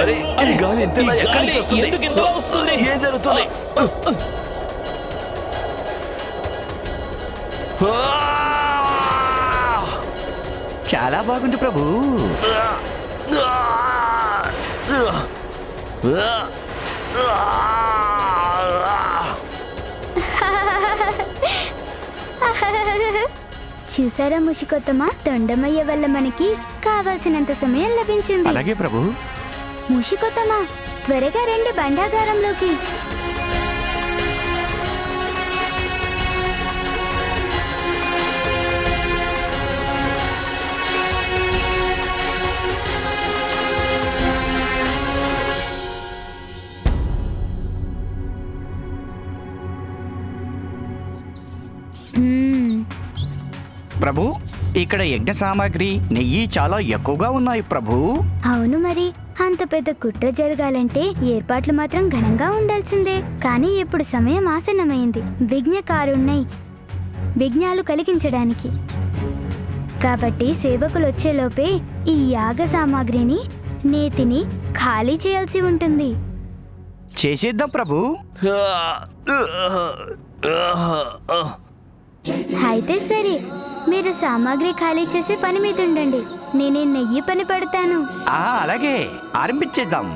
అరే, ఈ గాలి ఇంతలా ఎక్కడి నుంచి వస్తుంది? ఏం జరుగుతుంది? చాలా బాగుంది ప్రభు. చూసారా ముషికొత్తమా, తొండమయ్య వల్ల మనకి కావాల్సినంత సమయం లభించింది. అలాగే ప్రభు. ముషికొత్తమా, త్వరగా రండి బండాగారంలోకి. ప్రభు, ఇక్కడ యజ్ఞ సామాగ్రి నెయ్యి చాలా ఎక్కువగా ఉన్నాయి ప్రభు. అవును మరి, అంత పెద్ద కుట్ర జరగాలంటే ఏర్పాట్లు మాత్రం ఘనంగా ఉండాల్సిందే. కానీ ఇప్పుడు సమయం ఆసన్నమైంది విఘ్నకారుణ్ణై విఘ్నాలు కలిగించడానికి. కాబట్టి సేవకులు వచ్చేలోపే ఈ యాగ సామాగ్రిని నేతిని ఖాళీ చేయాల్సి ఉంటుంది. చేసేద్దాం ప్రభు. అయితే సరే, మీరు సామాగ్రి ఖాళీ చేసి పని మీద ఉండండి. నేను నెయ్యి పని పడతాను. అలాగే, ఆరంభించేద్దాం.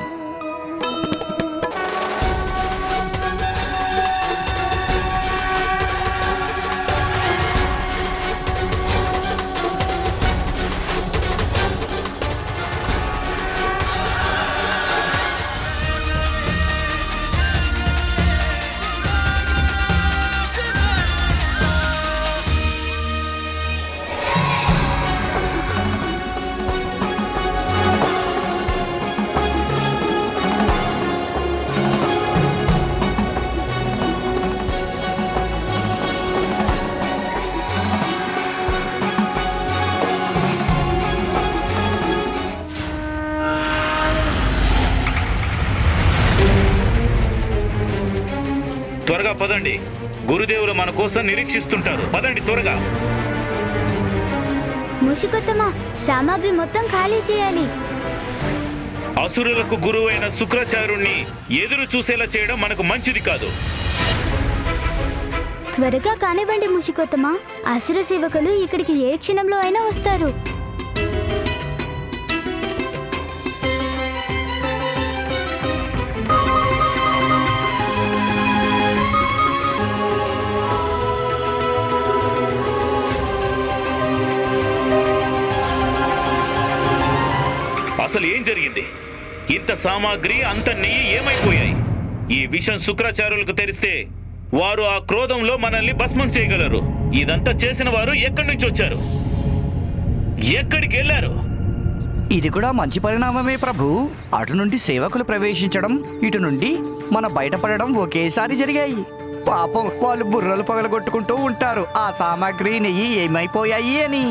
త్వరగా పదండి, గురుదేవులు మన కోసం నిరీక్షిస్తుంటారు. పదండి త్వరగా. ముషికొత్తమా, సామాగ్రి మొత్తం ఖాళీ చేయాలి. అసురులకు గురువైన శుక్రాచార్యుణ్ణి ఎదురు చూసేలా చేయడం మనకు మంచిది కాదు. త్వరగా కానివ్వండి ముషికొత్తమా, అసుర సేవకులు ఇక్కడికి ఏ క్షణంలో అయినా వస్తారు. అసలు ఏం జరిగింది? ఇంత సామాగ్రి, అంత నెయ్యి ఏమైపోయాయి? ఈ విషయం శుక్రాచార్యులకు తెలిస్తే వారు ఆ క్రోధంలో మనల్ని భస్మం చేయగలరు. ఇదంతా చేసిన వారు ఎక్కడి నుంచి వచ్చారు, ఎక్కడికి వెళ్ళారు? ఇది కూడా మంచి పరిణామమే ప్రభు. అటు నుండి సేవకులు ప్రవేశించడం, ఇటు నుండి మన బయటపడడం ఒకేసారి జరిగాయి. పాపం వాళ్ళు బుర్రలు పగలగొట్టుకుంటూ ఉంటారు ఆ సామాగ్రి నెయ్యి ఏమైపోయాయి అని.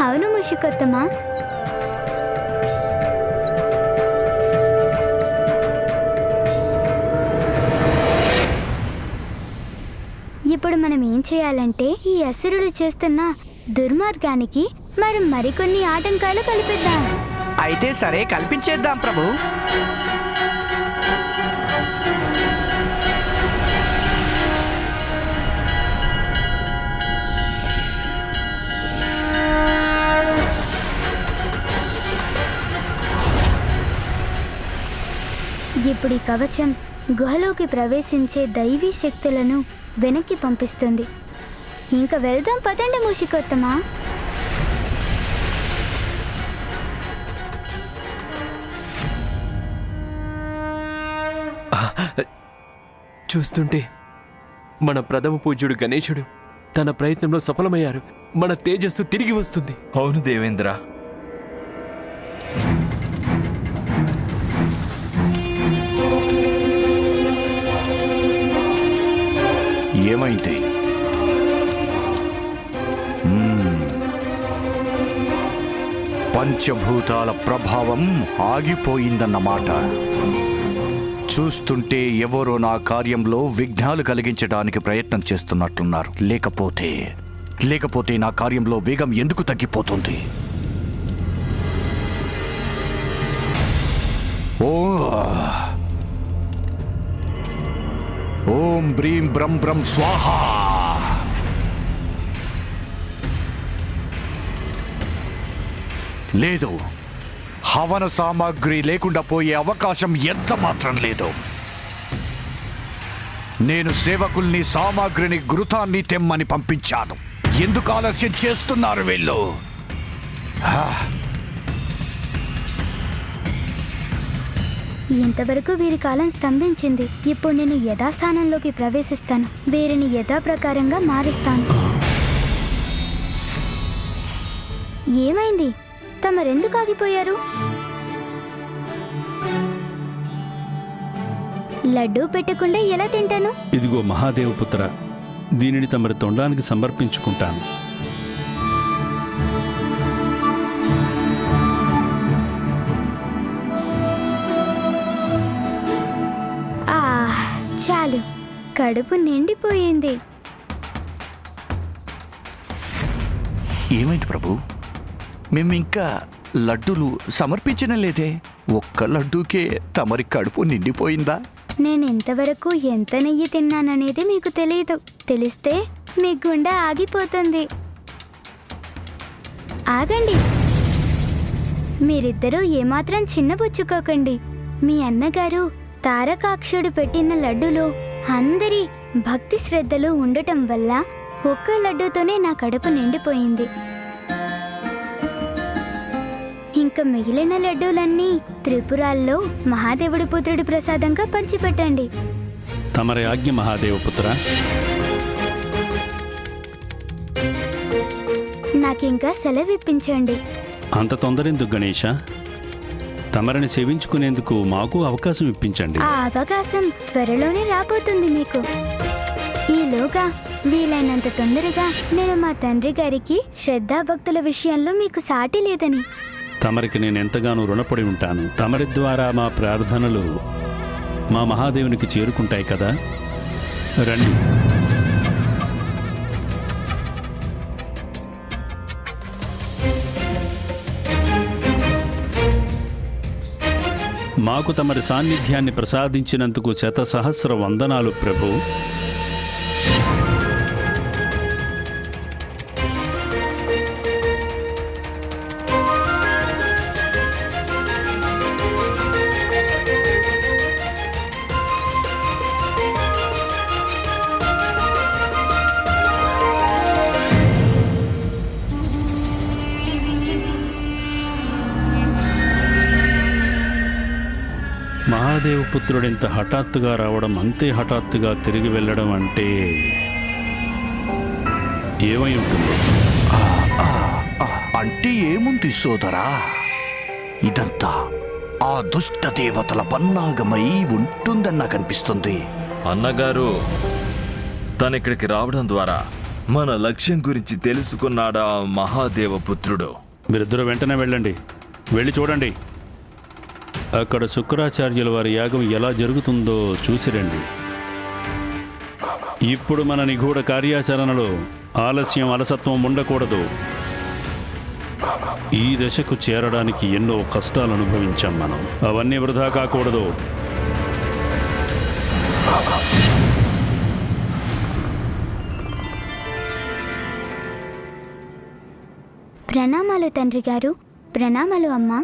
అవును ముషికొత్తమా, ఇప్పుడు మనం ఏం చేయాలంటే ఈ అసురులు చేస్తున్న దుర్మార్గానికి మనం మరికొన్ని ఆటంకాలు కల్పిద్దాం. అయితే సరే, కల్పించేద్దాం ప్రభు. ఇప్పుడు ఈ కవచం గుహలోకి ప్రవేశించే దైవీ శక్తులను వెనక్కి పంపిస్తుంది. ఇంకా వెళ్దాం పదండి ముషికొత్తమా. చూస్తుంటే మన ప్రథమ పూజ్యుడు గణేశుడు తన ప్రయత్నంలో సఫలమయ్యారు. మన తేజస్సు తిరిగి వస్తుంది. అవును దేవేంద్ర. ఏమైంది? పంచభూతాల ప్రభావం ఆగిపోయిందన్నమాట. చూస్తుంటే ఎవరో నా కార్యంలో విఘ్నాలు కలిగించడానికి ప్రయత్నం చేస్తున్నట్లున్నారు. లేకపోతే నా కార్యంలో వేగం ఎందుకు తగ్గిపోతుంది? ఓం బ్రీం బ్రం బ్రం స్వాహా. లేదు, హవన సామాగ్రి లేకుండా పోయే అవకాశం ఎంత మాత్రం లేదు. నేను సేవకుల్ని సామాగ్రిని ఘృతాన్ని తెమ్మని పంపించాను. ఎందుకు ఆలస్యం చేస్తున్నారు వీళ్ళు? ఇంతవరకు వీరి కాలం స్తంభించింది. ఇప్పుడు నేను యథాస్థానంలోకి ప్రవేశిస్తాను. వీరిని యథాప్రకారంగా మారుస్తాను. ఏమైంది? తమరెందుకు ఆగిపోయారు? లడ్డూ పెట్టకుండా ఎలా తింటాను? ఇదిగో మహాదేవపుత్ర, దీనిని తమరి తొండానికి సమర్పించుకుంటాను. చాలు, కడుపు నిండిపోయింది. ఏమైంది ప్రభు? మేము ఇంకా లడ్డూలు సమర్పించిన లేదే. ఒక్క లడ్డూకే తమరి కడుపు నిండిపోయిందా? నేను ఇంతవరకు ఎంత నెయ్యి తిన్నాననేది మీకు తెలియదు. తెలిస్తే మీ గుండె ఆగిపోతుంది. ఆగండి, మీరిద్దరూ ఏమాత్రం చిన్నపుచ్చుకోకండి. మీ అన్నగారు తారకాక్షుడు పెట్టిన లడ్డూలో అందరి భక్తి శ్రద్ధలు ఉండటం వల్ల ఒక్క లడ్డూతోనే నా కడుపు నిండిపోయింది. ఇంకా మిగిలిన లడ్డూలన్నీ త్రిపురాల్లో మహాదేవుడి పుత్రుడి ప్రసాదంగా పంచిపెట్టండి. తమరి ఆజ్ఞ మహాదేవపుత్ర. నాకింకా సెలవిప్పించండి. అంత తొందరెందుకు గణేష? తమరిని సేవించుకునేందుకు మాకు అవకాశం ఇప్పించండి. ఆ అవకాశం త్వరలోనే రాబోతుంది మీకు. ఈలోగా వీలైనంత తొందరగా నేను మా తండ్రి గారికి శ్రద్ధాభక్తుల విషయంలో మీకు సాటి లేదని. తమరికి నేను ఎంతగానో రుణపడి ఉంటాను. తమరి ద్వారా మా ప్రార్థనలు మా మహాదేవునికి చేరుకుంటాయి కదా. రండి. మాకు తమరి సాన్నిధ్యాన్ని ప్రసాదించినందుకు శతసహస్ర వందనాలు ప్రభు. మహాదేవపుత్రుడింత హఠాత్తుగా రావడం, అంతే హఠాత్తుగా తిరిగి వెళ్ళడం అంటే ఏమై ఉంటుంది? అంటే ఏముంది సోదరా, ఇదంతా ఆ దుష్ట దేవతల పన్నాగమై ఉంటుందని నాకు అనిపిస్తుంది. అన్నగారు తనిక్కడికి రావడం ద్వారా మన లక్ష్యం గురించి తెలుసుకున్నాడా ఆ మహాదేవపుత్రుడు. మీరిద్దరూ వెంటనే వెళ్ళండి, వెళ్ళి చూడండి. అక్కడ శుక్రాచార్యుల వారి యాగం ఎలా జరుగుతుందో చూసిరండి. ఇప్పుడు మన నిగూఢ కార్యాచరణలో ఆలస్యం, అలసత్వం ఉండకూడదు. ఈ దశకు చేరడానికి ఎన్నో కష్టాలు అనుభవించాం మనం, అవన్నీ వృధా కాకూడదు. ప్రణామాలు తండ్రి గారు. ప్రణామాలు అమ్మా.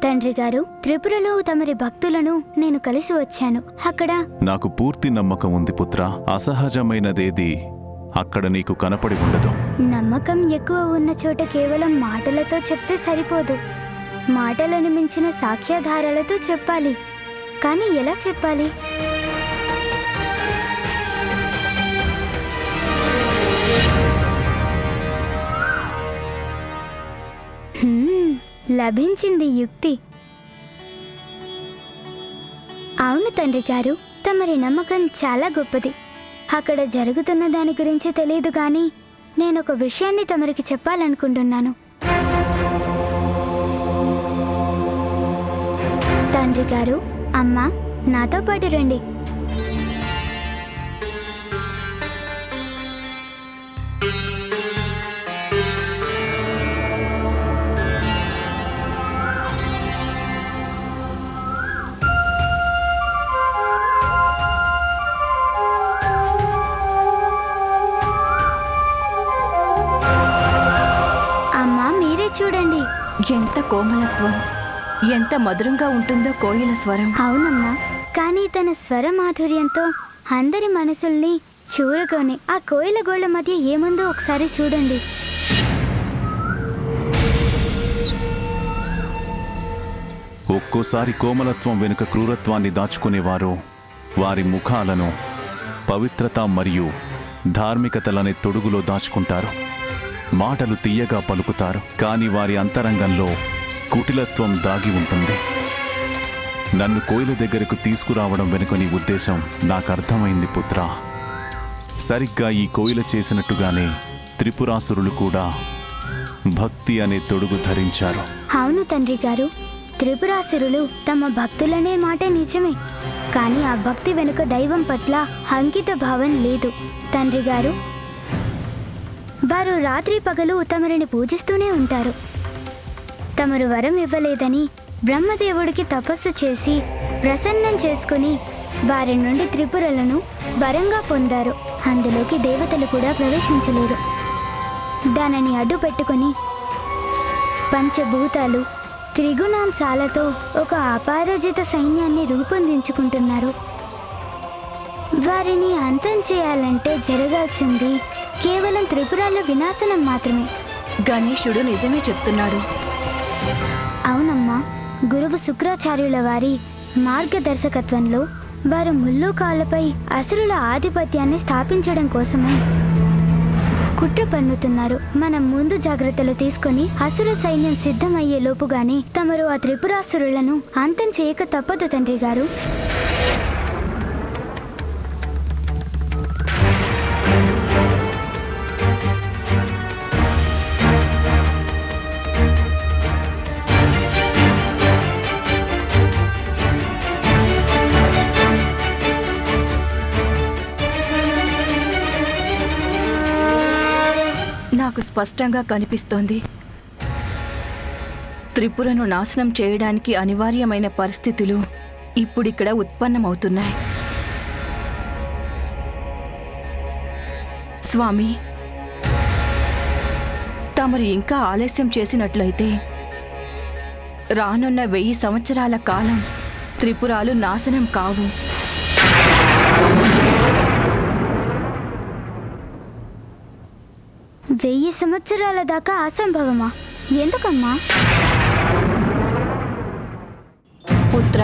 తండ్రి గారు, త్రిపురలో తమరి భక్తులను నేను కలిసి వచ్చాను. అక్కడ నాకు పూర్తి నమ్మకం ఉంది పుత్ర. అసహజమైనదేది అక్కడ నీకు కనపడి ఉండదు. నమ్మకం ఎక్కువ ఉన్న చోట కేవలం మాటలతో చెప్తే సరిపోదు. మాటలను మించిన సాక్ష్యాధారాలతో చెప్పాలి. కానీ ఎలా చెప్పాలి? లభించింది యుక్తి. అవును తండ్రి గారు, తమరి నమ్మకం చాలా గొప్పది. అక్కడ జరుగుతున్న దాని గురించి తెలియదు కానీ నేను ఒక విషయాన్ని తమరికి చెప్పాలనుకుంటున్నాను. తండ్రి గారు, అమ్మా, నాతో పాటు రండి. చూడండి, ఎంత కోమలత్వం, ఎంత మధురంగా ఉంటుందో కోయిల స్వరం. అవునమ్మా, కానీ తన స్వర మాధుర్యంతో అందరి మనసుల్ని చూరుకొని ఆ కోయిల గోళ్ల మధ్య ఏముందో ఒకసారి చూడండి. ఒక్కోసారి కోమలత్వం వెనుక క్రూరత్వాన్ని దాచుకునేవారు వారి ముఖాలను పవిత్రత మరియు ధార్మికతలనే తొడుగులో దాచుకుంటారు. మాటలు తీయగా పలుకుతారు, కానీ వారి అంతరంగంలో కుటిలత్వం దాగి ఉంటుంది. నన్ను కోయిల దగ్గరకు తీసుకురావడం వెనుక నీ ఉద్దేశం నాకు అర్థమైంది పుత్ర. సరిగ్గా ఈ కోయిల చేసినట్టుగానే త్రిపురాసురులు కూడా భక్తి అనే తొడుగు ధరించారు. అవును తండ్రి గారు, త్రిపురాసురులు తమ భక్తులనే మాట నిజమే, కానీ ఆ భక్తి వెనుక దైవం పట్ల అంకిత భావం లేదు. తండ్రి గారు, వారు రాత్రి పగలు తమరిని పూజిస్తూనే ఉంటారు. తమరు వరం ఇవ్వలేదని బ్రహ్మదేవుడికి తపస్సు చేసి ప్రసన్నం చేసుకుని వారి నుండి త్రిపురలను వరంగా పొందారు. అందులోకి దేవతలు కూడా ప్రవేశించలేరు. దానిని అడ్డు పెట్టుకుని పంచభూతాలు త్రిగుణాంశాలతో ఒక అపారజిత సైన్యాన్ని రూపొందించుకుంటున్నారు. వారిని అంతం చేయాలంటే జరగాల్సింది కేవలం త్రిపురాల వినాశనం మాత్రమే. గణేశుడు నిజమే చెప్తున్నాడు. అవునమ్మా, గురువు శుక్రాచార్యుల వారి మార్గదర్శకత్వంలో వారు ముల్లోకాలపై అసురుల ఆధిపత్యాన్ని స్థాపించడం కోసమై కుట్ర పన్నుతున్నారు. మనం ముందు జాగ్రత్తలు తీసుకుని అసుర సైన్యం సిద్ధమయ్యే లోపుగానే తమరు ఆ త్రిపురాసురులను అంతం చేయక తప్పదు తండ్రి గారు. నాకు స్పష్టంగా కనిపిస్తోంది, త్రిపురను నాశనం చేయడానికి అనివార్యమైన పరిస్థితులు ఇప్పుడిక్కడ ఉత్పన్నమవుతున్నాయి. స్వామి, తమరు ఇంకా ఆలస్యం చేసినట్లయితే రానున్న 1000 సంవత్సరాల కాలం త్రిపురాలు నాశనం కావు. వెయ్యి సంవత్సరాల దాకా అసంభవమా? ఎందుకమ్మా? పుత్ర,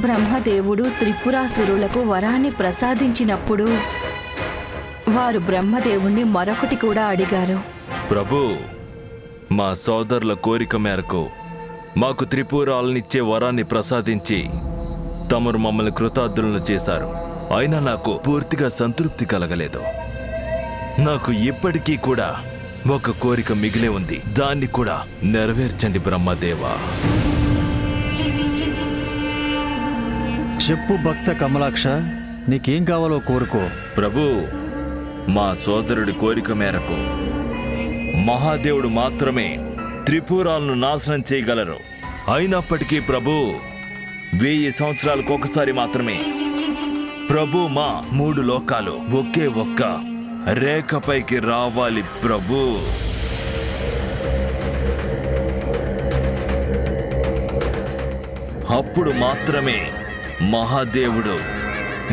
బ్రహ్మదేవుడు త్రిపురాసురులకు వరాన్ని ప్రసాదించినప్పుడు వారు బ్రహ్మదేవుణ్ణి మరొకటి కూడా అడిగారు. ప్రభు, మా సోదరుల కోరిక మేరకు మాకు త్రిపురాలనిచ్చే వరాన్ని ప్రసాదించి తమరు మమ్మల్ని కృతార్థులను చేశారు. అయినా నాకు పూర్తిగా సంతృప్తి కలగలేదు. నాకు ఇప్పటికీ కూడా ఒక కోరిక మిగిలే ఉంది. దాన్ని కూడా నెరవేర్చండి బ్రహ్మదేవా. చెప్పు భక్త కమలాక్ష, నీకేం కావాలో కోరుకో. ప్రభు, మా సోదరుడి కోరిక మేరకు మహాదేవుడు మాత్రమే త్రిపురాలను నాశనం చేయగలరు. అయినప్పటికీ ప్రభు, 1000 సంవత్సరాలకు ఒకసారి మాత్రమే ప్రభు మా 3 లోకాలు ఒకే ఒక్క రేఖపైకి రావాలి ప్రభు. అప్పుడు మాత్రమే మహాదేవుడు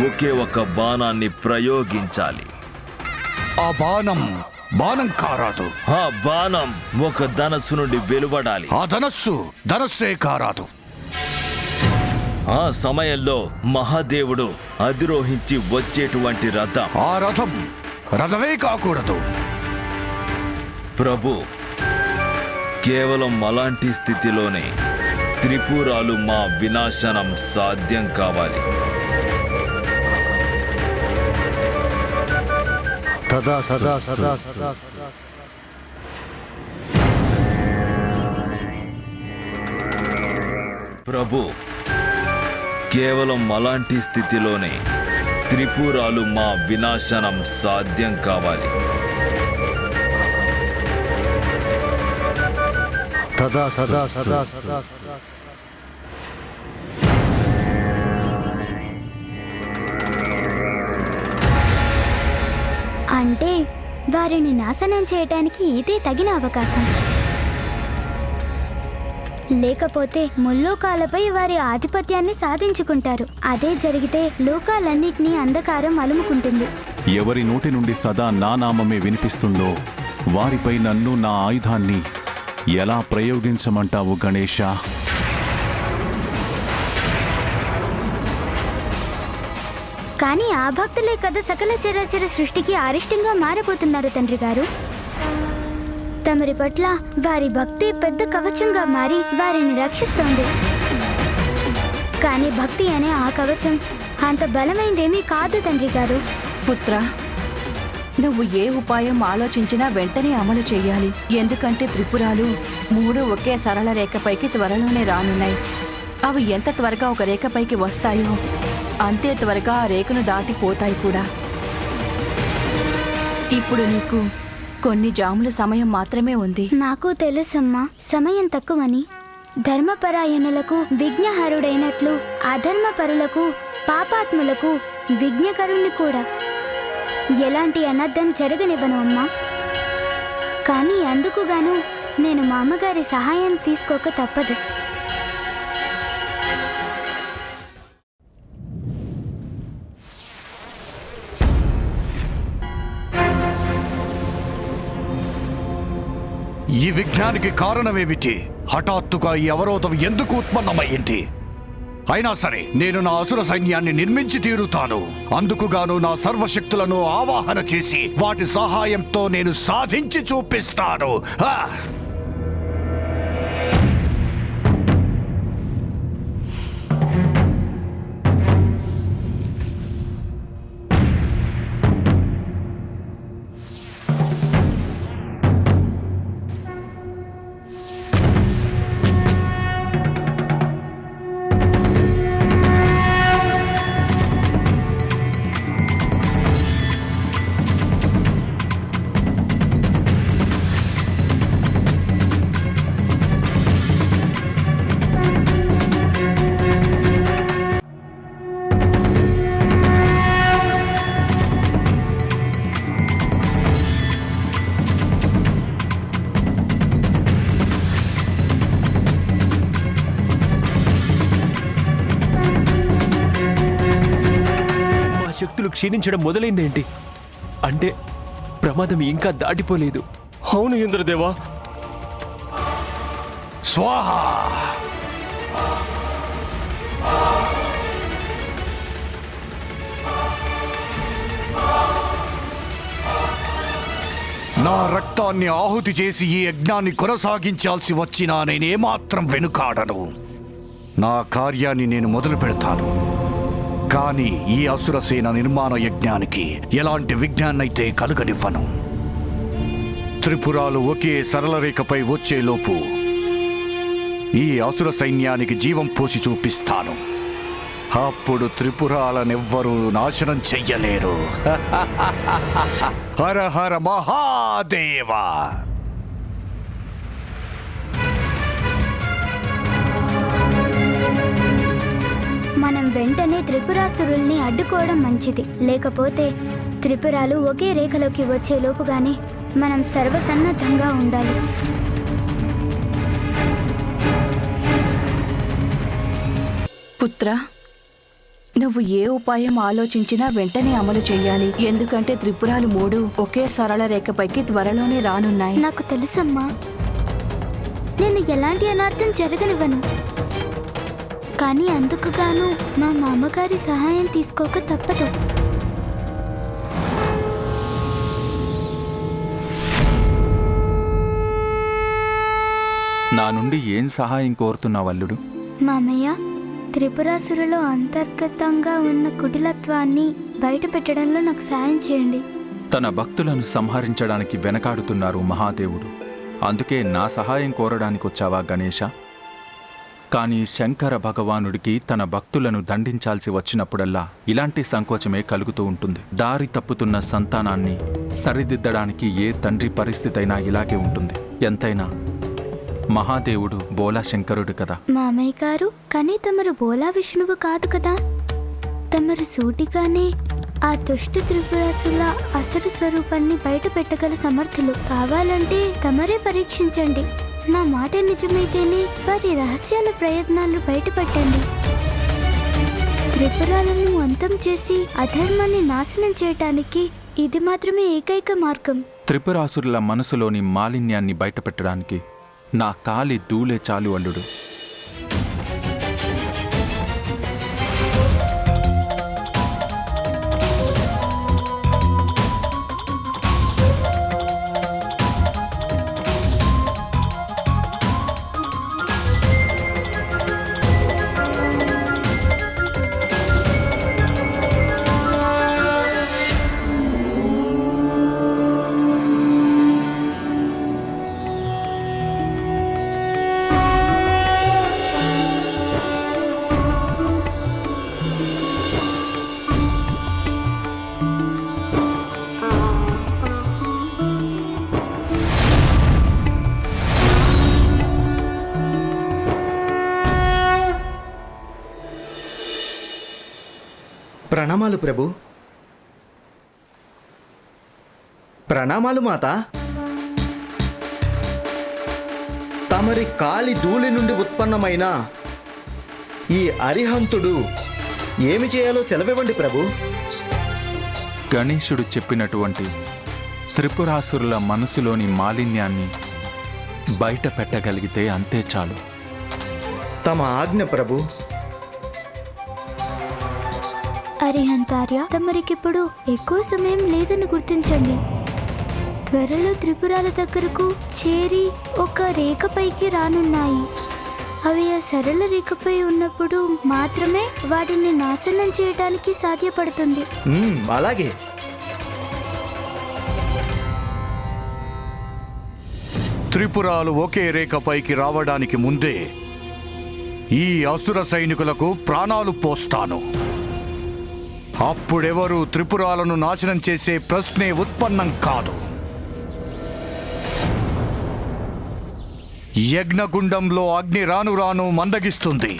ఒకే ఒక్క బాణాన్ని ప్రయోగించాలి. ఆ బాణం కారాదు. ఆ బాణం ఒక ధనస్సు నుండి వెలువడాలి. ఆ ధనస్సే కారాదు. ఆ సమయంలో మహాదేవుడు అధిరోహించి వచ్చేటువంటి రథం. ఆ రథమే కాకూడదు ప్రభు. కేవలం అలాంటి స్థితిలోనే త్రిపురాలు మా వినాశనం సాధ్యం కావాలి. సదా సదా సదా సదా. ప్రభు, కేవలం అలాంటి స్థితిలోనే త్రిపురాలు మా వినాశనం సాధ్యం కావాలి. సదా సదా సదా సదా. అంటే వారిని నాశనం చేయటానికి ఇదే తగిన అవకాశం. లేకపోతే ముల్లోకాలపై వారి ఆధిపత్యాన్ని సాధించుకుంటారు. అదే జరిగితే లోకాలన్నిటినీ అంధకారం అలుముకుంటుంది. ఎవరి నోటి నుండి సదా నా నామమే వినిపిస్తుందో వారిపై నన్ను, నా ఆయుధాన్ని ఎలా ప్రయోగించమంటావు గణేశ? కానీ ఆ భక్తులే కదా సకల చరాచర సృష్టికి అరిష్టంగా మారబోతున్నారు తండ్రి గారు. తమరి పట్ల వారి భక్తి పెద్ద కవచంగా మారి వారిని రక్షిస్తోంది. కానీ భక్తి అనే ఆ కవచం అంత బలమైందేమీ కాదు తండ్రి గారు. పుత్ర, నువ్వు ఏ ఉపాయం ఆలోచించినా వెంటనే అమలు చెయ్యాలి. ఎందుకంటే త్రిపురాలు 3 ఒకే సరళ రేఖపైకి త్వరలోనే రానున్నాయి. అవి ఎంత త్వరగా ఒక రేఖపైకి వస్తాయో అంతే త్వరగా ఆ రేఖను దాటిపోతాయి కూడా. ఇప్పుడు నీకు కొన్ని జాముల సమయం మాత్రమే ఉంది. నాకు తెలుసమ్మా, సమయం తక్కువని. ధర్మపరాయణులకు విఘ్నహరుడైనట్లు అధర్మపరులకు, పాపాత్ములకు విఘ్నకరుణ్ణి కూడా. ఎలాంటి అనర్థం జరగనివ్వను అమ్మా. కానీ అందుకుగాను నేను మా అమ్మగారి సహాయం తీసుకోక తప్పదు. ఈ విఘ్నానికి కారణమేమిటి? హఠాత్తుగా ఈ అవరోధం ఎందుకు ఉత్పన్నమయ్యింది? అయినా సరే నేను నా అసుర సైన్యాన్ని నిర్మించి తీరుతాను. అందుకుగాను నా సర్వశక్తులను ఆవాహన చేసి వాటి సహాయంతో నేను సాధించి చూపిస్తాను. శక్తులు క్షీణించడం మొదలైందేంటి? అంటే ప్రమాదం ఇంకా దాటిపోలేదు. అవును ఇంద్రదేవా. స్వాహా. నా రక్తాన్ని ఆహుతి చేసి ఈ యజ్ఞాన్ని కొనసాగించాల్సి వచ్చినా నేనేమాత్రం వెనుకాడను. నా కార్యాన్ని నేను మొదలు పెడతాను. కానీ ఈ అసురసేన నిర్మాణ యజ్ఞానికి ఎలాంటి విఘ్నాన్నైతే కలుగనివ్వను. త్రిపురాలు ఒకే సరళ రేఖపై వచ్చేలోపు ఈ అసుర సైన్యానికి జీవం పోసి చూపిస్తాను. అప్పుడు త్రిపురాలనెవ్వరూ నాశనం చెయ్యలేరు. హర హర మహాదేవా. మనం వెంటనే త్రిపురాసురుల్ని అడ్డుకోవడం మంచిది. లేకపోతే త్రిపురాలు ఒకే రేఖలోకి వచ్చే లోపుగానే మనం సర్వసన్నద్ధంగా ఉండాలి. పుత్ర, నువ్వు ఏ ఉపాయం ఆలోచించినా వెంటనే అమలు చెయ్యాలి. ఎందుకంటే త్రిపురాలు 3 ఒకే సరళ రేఖపైకి త్వరలోనే రానున్నాయి. నాకు తెలుసమ్మా, నేను ఎలాంటి అనార్థం జరగనివ్వను. కానీ అందుకు గాను మా మామగారి సహాయం తీసుకోక తప్పదు. నా నుండి ఏం సహాయం కోరుతున్నావు అల్లుడు? మామయ్య, త్రిపురాసురులో అంతర్గతంగా ఉన్న కుటిలత్వాన్ని బయట పెట్టడంలో నాకు సాయం చేయండి. తన భక్తులను సంహరించడానికి వెనకాడుతున్నారు మహాదేవుడు. అందుకే నా సహాయం కోరడానికి వచ్చావా గణేశ? కానీ శంకర భగవానుడికి తన భక్తులను దండించాల్సి వచ్చినప్పుడల్లా ఇలాంటి సంకోచమే కలుగుతూ ఉంటుంది. దారి తప్పుతున్న సంతానాన్ని సరిదిద్దడానికి ఏ తండ్రి పరిస్థితి అయినా ఇలాగే ఉంటుంది. ఎంతైనా మహాదేవుడు బోలా శంకరుడు కదా. మామయ్య గారు, కానీ తమరు బోలా విష్ణువు కాదు కదా. తమరు సూటిగానే ఆ దుష్ట త్రిపురాసుల అసలు స్వరూపాన్ని బయట పెట్టగల సమర్థులు. కావాలంటే తమరే పరీక్షించండి. నా మాట నిజమైతేనే వారి రహస్యాల ప్రయత్నాలు బయటపెట్టండి. త్రిపురాలను అంతం చేసి అధర్మాన్ని నాశనం చేయటానికి ఇది మాత్రమే ఏకైక మార్గం. త్రిపురాసురుల మనసులోని మాలిన్యాన్ని బయటపెట్టడానికి నా కాలి దూలే చాలు అల్లుడు. ప్రణామాలు ప్రభు. ప్రణామాలు మాత. తమరి కాలి ధూళి నుండి ఉత్పన్నమైన ఈ అరిహంతుడు ఏమి చేయాలో సెలవివ్వండి ప్రభు. గణేశుడు చెప్పినటువంటి త్రిపురాసురుల మనసులోని మాలిన్యాన్ని బయట పెట్టగలిగితే అంతే చాలు. తమ ఆజ్ఞ ప్రభు. అరిహంతార్య, తమరికిప్పుడు ఎక్కువ సమయం లేదని గుర్తించండి. త్వరలో త్రిపురాల దగ్గరకు చేరి ఒక రేఖపైకి రానున్నాయి. అవి ఆ సరళ రేఖపై ఉన్నప్పుడు మాత్రమే వాటిని నాశనం చేయడానికి సాధ్యపడుతుంది. అలాగే. త్రిపురాలు ఒకే రేఖపైకి రావడానికి ముందే ఈ అసుర సైనికులకు ప్రాణాలు పోస్తాను. అప్పుడెవరూ త్రిపురాలను నాశనం చేసే ప్రశ్నే ఉత్పన్నం కాదు. యజ్ఞగుండంలో అగ్ని రాను రాను మందగిస్తుంది.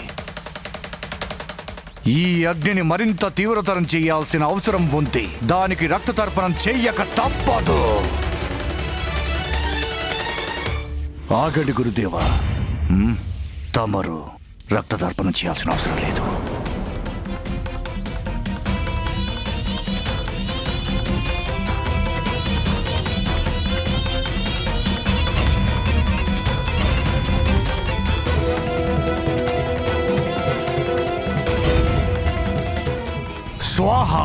ఈ అగ్నిని మరింత తీవ్రతరం చేయాల్సిన అవసరం ఉంది. దానికి రక్తతర్పణం చెయ్యక తప్పదు. ఆగండి గురుదేవా. తమరు రక్తతర్పణం చేయాల్సిన అవసరం లేదు. స్వాహా.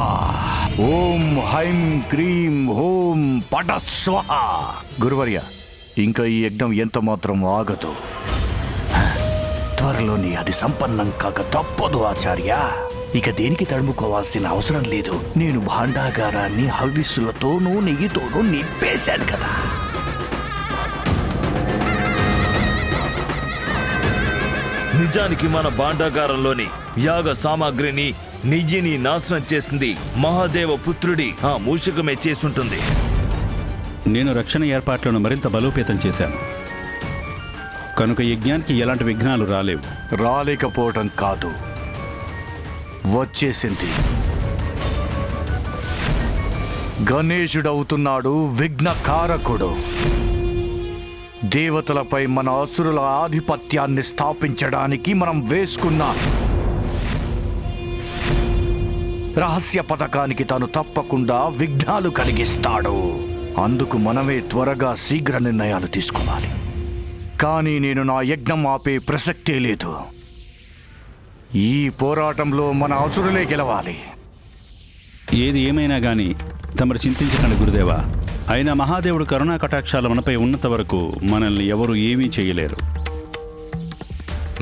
ఓం హైం క్రీం హోం పట స్వహ. గురువర్య, ఇంకా ఈ యజ్ఞం ఎంత మాత్రం ఆగదు. త్వరలోని అది సంపన్నం కాక తప్పదు ఆచార్య. ఇక దేనికి తడుముకోవాల్సిన అవసరం లేదు. నేను భాండాగారాన్ని హవిస్సులతోనూ నెయ్యితోనూ నింపేశాను కదా. నిజానికి మన భాండాగారంలోని యాగ సామాగ్రిని నెయ్యిని నాశనం చేసింది మహాదేవ పుత్రుడి ఆ మూషికమే చేసుంటుంది. నేను రక్షణ ఏర్పాట్లను మరింత బలోపేతం చేశాను కనుక యజ్ఞానికి ఎలాంటి విఘ్నాలు రాలేవు. రాలేకపోవటం కాదు, వచ్చేసింది. గణేశుడవుతున్నాడు విఘ్నకారకుడు. దేవతలపై మన అసురుల ఆధిపత్యాన్ని స్థాపించడానికి మనం వేసుకున్న రహస్య పథకానికి తాను తప్పకుండా విఘ్నాలు కలిగిస్తాడు. అందుకు మనమే త్వరగా శీఘ్ర నిర్ణయాలు తీసుకోవాలి. కానీ నేను నా యజ్ఞం ఆపే ప్రసక్తే లేదు. ఈ పోరాటంలో మన అసురులే గెలవాలి. ఏది ఏమైనా గాని తమరు చింతించకండి గురుదేవా. అయినా మహాదేవుడు కరుణా కటాక్షాలు మనపై ఉన్నంత వరకు మనల్ని ఎవరు ఏమీ చేయలేరు.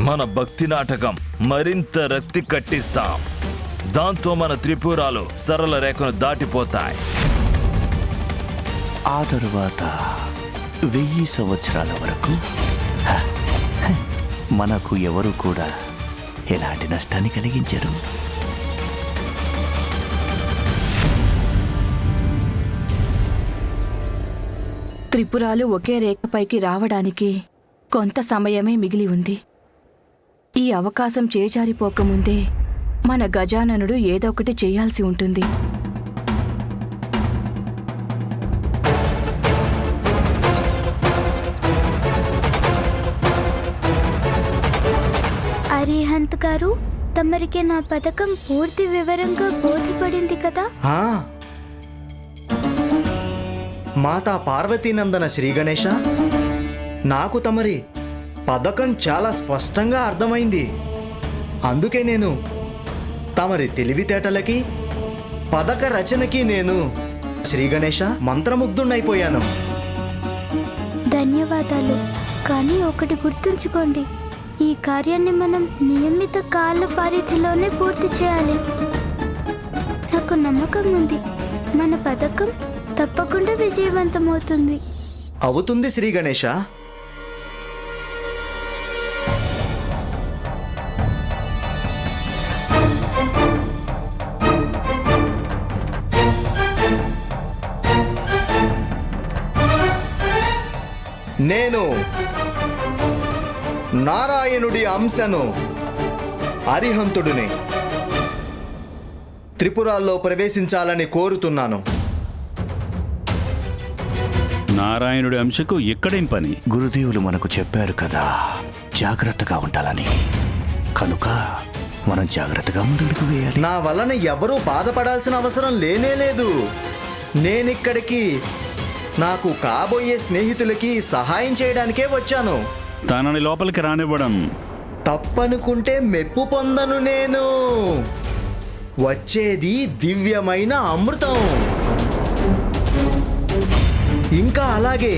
మన భక్తి నాటకం మరింత రక్తి కట్టిస్తాం. దాంతో మన త్రిపురాలు సరళ రేఖను దాటిపోతాయి. ఆ తరువాత 1000 సంవత్సరాల వరకు మనకు ఎవరు కూడా ఎలాంటి నష్టాన్ని కలిగించరు. త్రిపురాలు ఒకే రేఖపైకి రావడానికి కొంత సమయమే మిగిలి ఉంది. ఈ అవకాశం చేజారిపోకముందే మన గజాననుడు ఏదో ఒకటి చేయాల్సి ఉంటుంది. అరిహంత్ గారు, తమరికి నా పథకం పూర్తి వివరంగా బోధపడింది కదా? మాతా పార్వతీనందన శ్రీ గణేశ, నాకు తమరి పథకం చాలా స్పష్టంగా అర్థమైంది. అందుకే నేను తమరి తెలివితేటలకి పథక రచనకి నేను శ్రీ గణేశ మంత్రముగ్ధుడైపోయాను. ధన్యవాదాలు. కానీ ఒకటి గుర్తుంచుకోండి, ఈ కార్యాన్ని మనం నియమిత కాల పరిధిలోనే పూర్తి చేయాలి. నాకు నమ్మకం ఉంది, మన పథకం తప్పకుండా విజయవంతమవుతుంది. అవుతుంది శ్రీ గణేశ. నేను నారాయణుడి అంశను, అరిహంతుడిని త్రిపురాల్లో ప్రవేశించాలని కోరుతున్నాను. నారాయణుడి అంశకు ఎక్కడేం పని? గురుదేవులు మనకు చెప్పారు కదా జాగ్రత్తగా ఉండాలని. కనుక మనం జాగ్రత్తగా ముందుకు వేయాలి. నా వలన ఎవరూ బాధపడాల్సిన అవసరం లేనేలేదు. నేనిక్కడికి నాకు కాబోయే స్నేహితులకి సహాయం చేయడానికే వచ్చాను. తనని లోపలికి రానివ్వడం తప్పనుకుంటే మెప్పు పొందను. నేను వచ్చేది దివ్యమైన అమృతం. ఇంకా అలాగే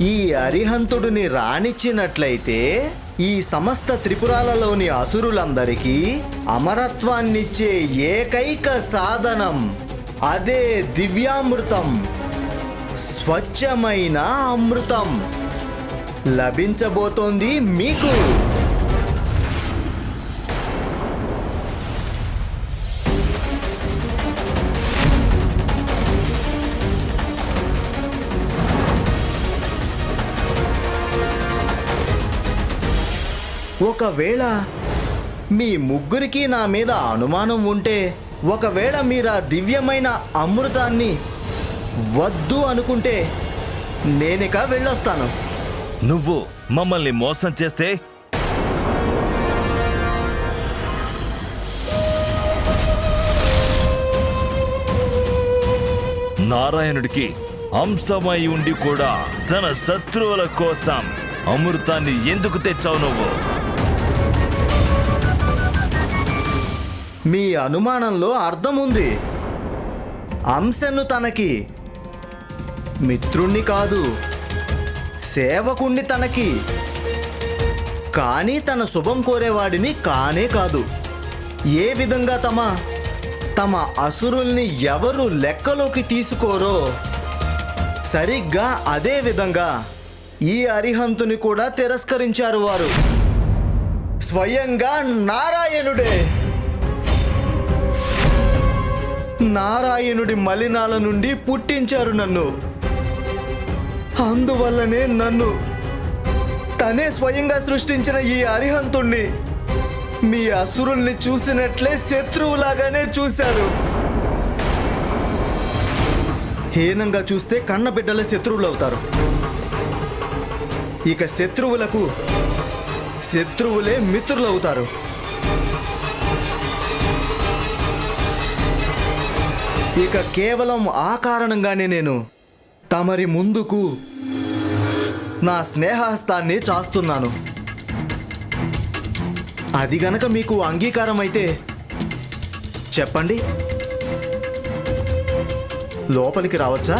ఈ అరిహంతుడిని రానిచ్చినట్లయితే ఈ సమస్త త్రిపురాలలోని అసురులందరికీ అమరత్వాన్నిచ్చే ఏకైక సాధనం అదే దివ్యామృతం, స్వచ్ఛమైన అమృతం లభించబోతోంది మీకు. ఒకవేళ మీ ముగ్గురికి నా మీద అనుమానం ఉంటే, ఒకవేళ మీరు ఆ దివ్యమైన అమృతాన్ని వద్దు అనుకుంటే నేనిక వెళ్ళొస్తాను. నువ్వు మమ్మల్ని మోసం చేస్తే నారాయణుడికి అంశమై ఉండి కూడా తన శత్రువుల కోసం అమృతాన్ని ఎందుకు తెచ్చావు నువ్వు? మీ అనుమానంలో అర్థం ఉంది. అంశను తనకి మిత్రుణ్ణి కాదు, సేవకుణ్ణి తనకి, కానీ తన శుభం కోరేవాడిని కానే కాదు. ఏ విధంగా తమ అసురుల్ని ఎవరు లెక్కలోకి తీసుకోరో సరిగ్గా అదే విధంగా ఈ అరిహంతుని కూడా తిరస్కరించారు వారు. స్వయంగా నారాయణుడే. నారాయణుడి మలినాల నుండి పుట్టించారు నన్ను. అందువల్లనే నన్ను తనే స్వయంగా సృష్టించిన ఈ అరిహంతుణ్ణి మీ అసురుల్ని చూసినట్లే శత్రువులాగానే చూశారు. హీనంగా చూస్తే కన్నబిడ్డలే శత్రువులు అవుతారు. ఇక శత్రువులకు శత్రువులే మిత్రులు అవుతారు. ఇక కేవలం ఆ కారణంగానే నేను తమరి ముందుకు నా స్నేహహస్తాన్ని చాస్తున్నాను. అది గనక మీకు అంగీకారం అయితే చెప్పండి, లోపలికి రావచ్చా?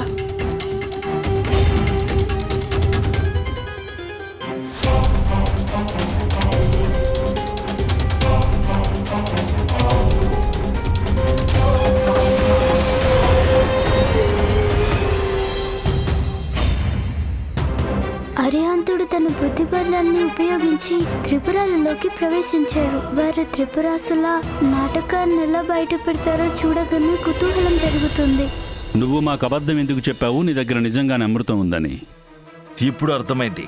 అరిహంతుడు తన బుద్ధిబలాన్ని ఉపయోగించి త్రిపురాలలోకి ప్రవేశించారు. వారు త్రిపురాసుల నాటకాన్ని ఎలా బయట పెడతారో చూడగానే కుతూహలం పెరుగుతుంది. నువ్వు మాకు అబద్ధం ఎందుకు చెప్పావు? నీ దగ్గర నిజంగానే అమృతం ఉందని. ఇప్పుడు అర్థమైంది.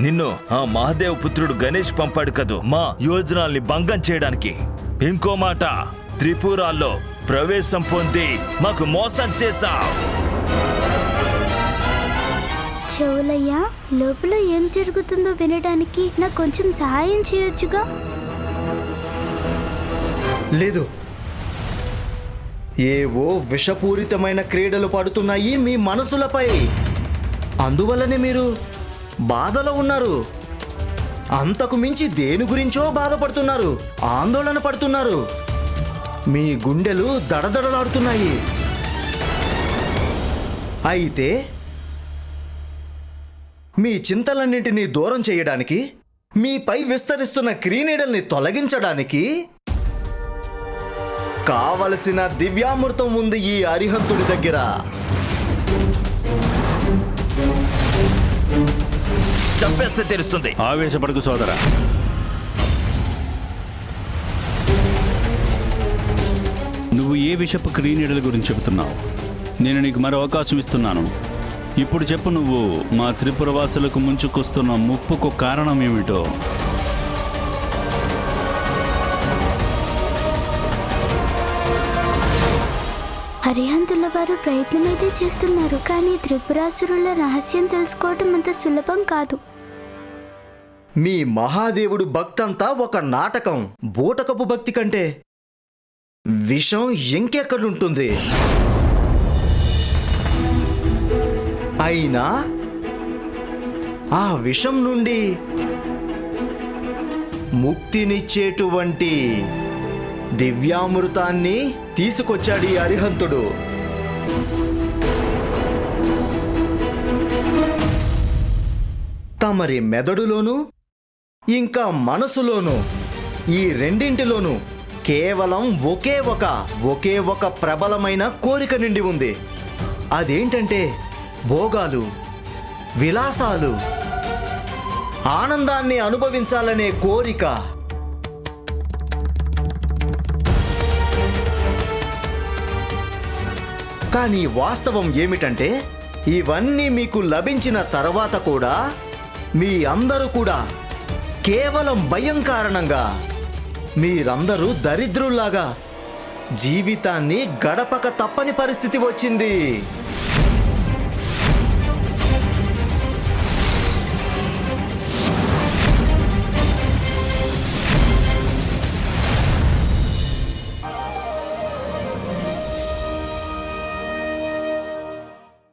నిన్ను ఆ మహాదేవ పుత్రుడు గణేష్ పంపాడు కదూ మా యోజనాల్ని భంగం చేయడానికి. ఇంకో మాట, త్రిపురాల్లో ప్రవేశం పొంది మాకు మోసం చేశావు. చెవులయ్య, లోపల ఏం జరుగుతుందో వినడానికి నాకు కొంచెం సహాయం చేయొచ్చుగా? లేదు, ఏవో విషపూరితమైన క్రీడలు పడుతున్నాయి మీ మనసులపై. అందువల్లనే మీరు బాధలో ఉన్నారు. అంతకు మించి దేని గురించో బాధపడుతున్నారు, ఆందోళన పడుతున్నారు. మీ గుండెలు దడదడలాడుతున్నాయి. అయితే మీ చింతలన్నింటినీ దూరం చేయడానికి, మీపై విస్తరిస్తున్న క్రీనీడల్ని తొలగించడానికి కావలసిన దివ్యామృతం ఉంది ఈ అరిహంతుడి దగ్గర. చంపేస్తే తెలుస్తుంది. ఆవేశపడకు సోదరా. నువ్వు ఏ విషపు క్రీనీడల గురించి చెబుతున్నావు? నేను నీకు మరో అవకాశం ఇస్తున్నాను. ఇప్పుడు చెప్పు, నువ్వు మా త్రిపురవాసులకు ముంచుకొస్తున్న ముప్పుకు కారణం ఏమిటో? అరిహంతుల వారు ప్రయత్నమైతే చేస్తున్నారు, కానీ త్రిపురాసురుల రహస్యం తెలుసుకోవటం అంత సులభం కాదు. మీ మహాదేవుడు భక్తంతా ఒక నాటకం. బూటకపు భక్తి కంటే విషం ఇంకెక్కడుంటుంది? అయినా ఆ విషం నుండి ముక్తినిచ్చేటువంటి దివ్యామృతాన్ని తీసుకొచ్చాడు ఈ అరిహంతుడు. తమరి మెదడులోనూ ఇంకా మనసులోనూ, ఈ రెండింటిలోనూ కేవలం ఒకే ఒక ప్రబలమైన కోరిక నిండి ఉంది. అదేంటంటే భోగాలు, విలాసాలు, ఆనందాన్ని అనుభవించాలనే కోరిక. కానీ వాస్తవం ఏమిటంటే ఇవన్నీ మీకు లభించిన తర్వాత కూడా మీ అందరూ కూడా కేవలం భయం కారణంగా మీరందరూ దరిద్రుల్లాగా జీవితాన్ని గడపక తప్పని పరిస్థితి వచ్చింది.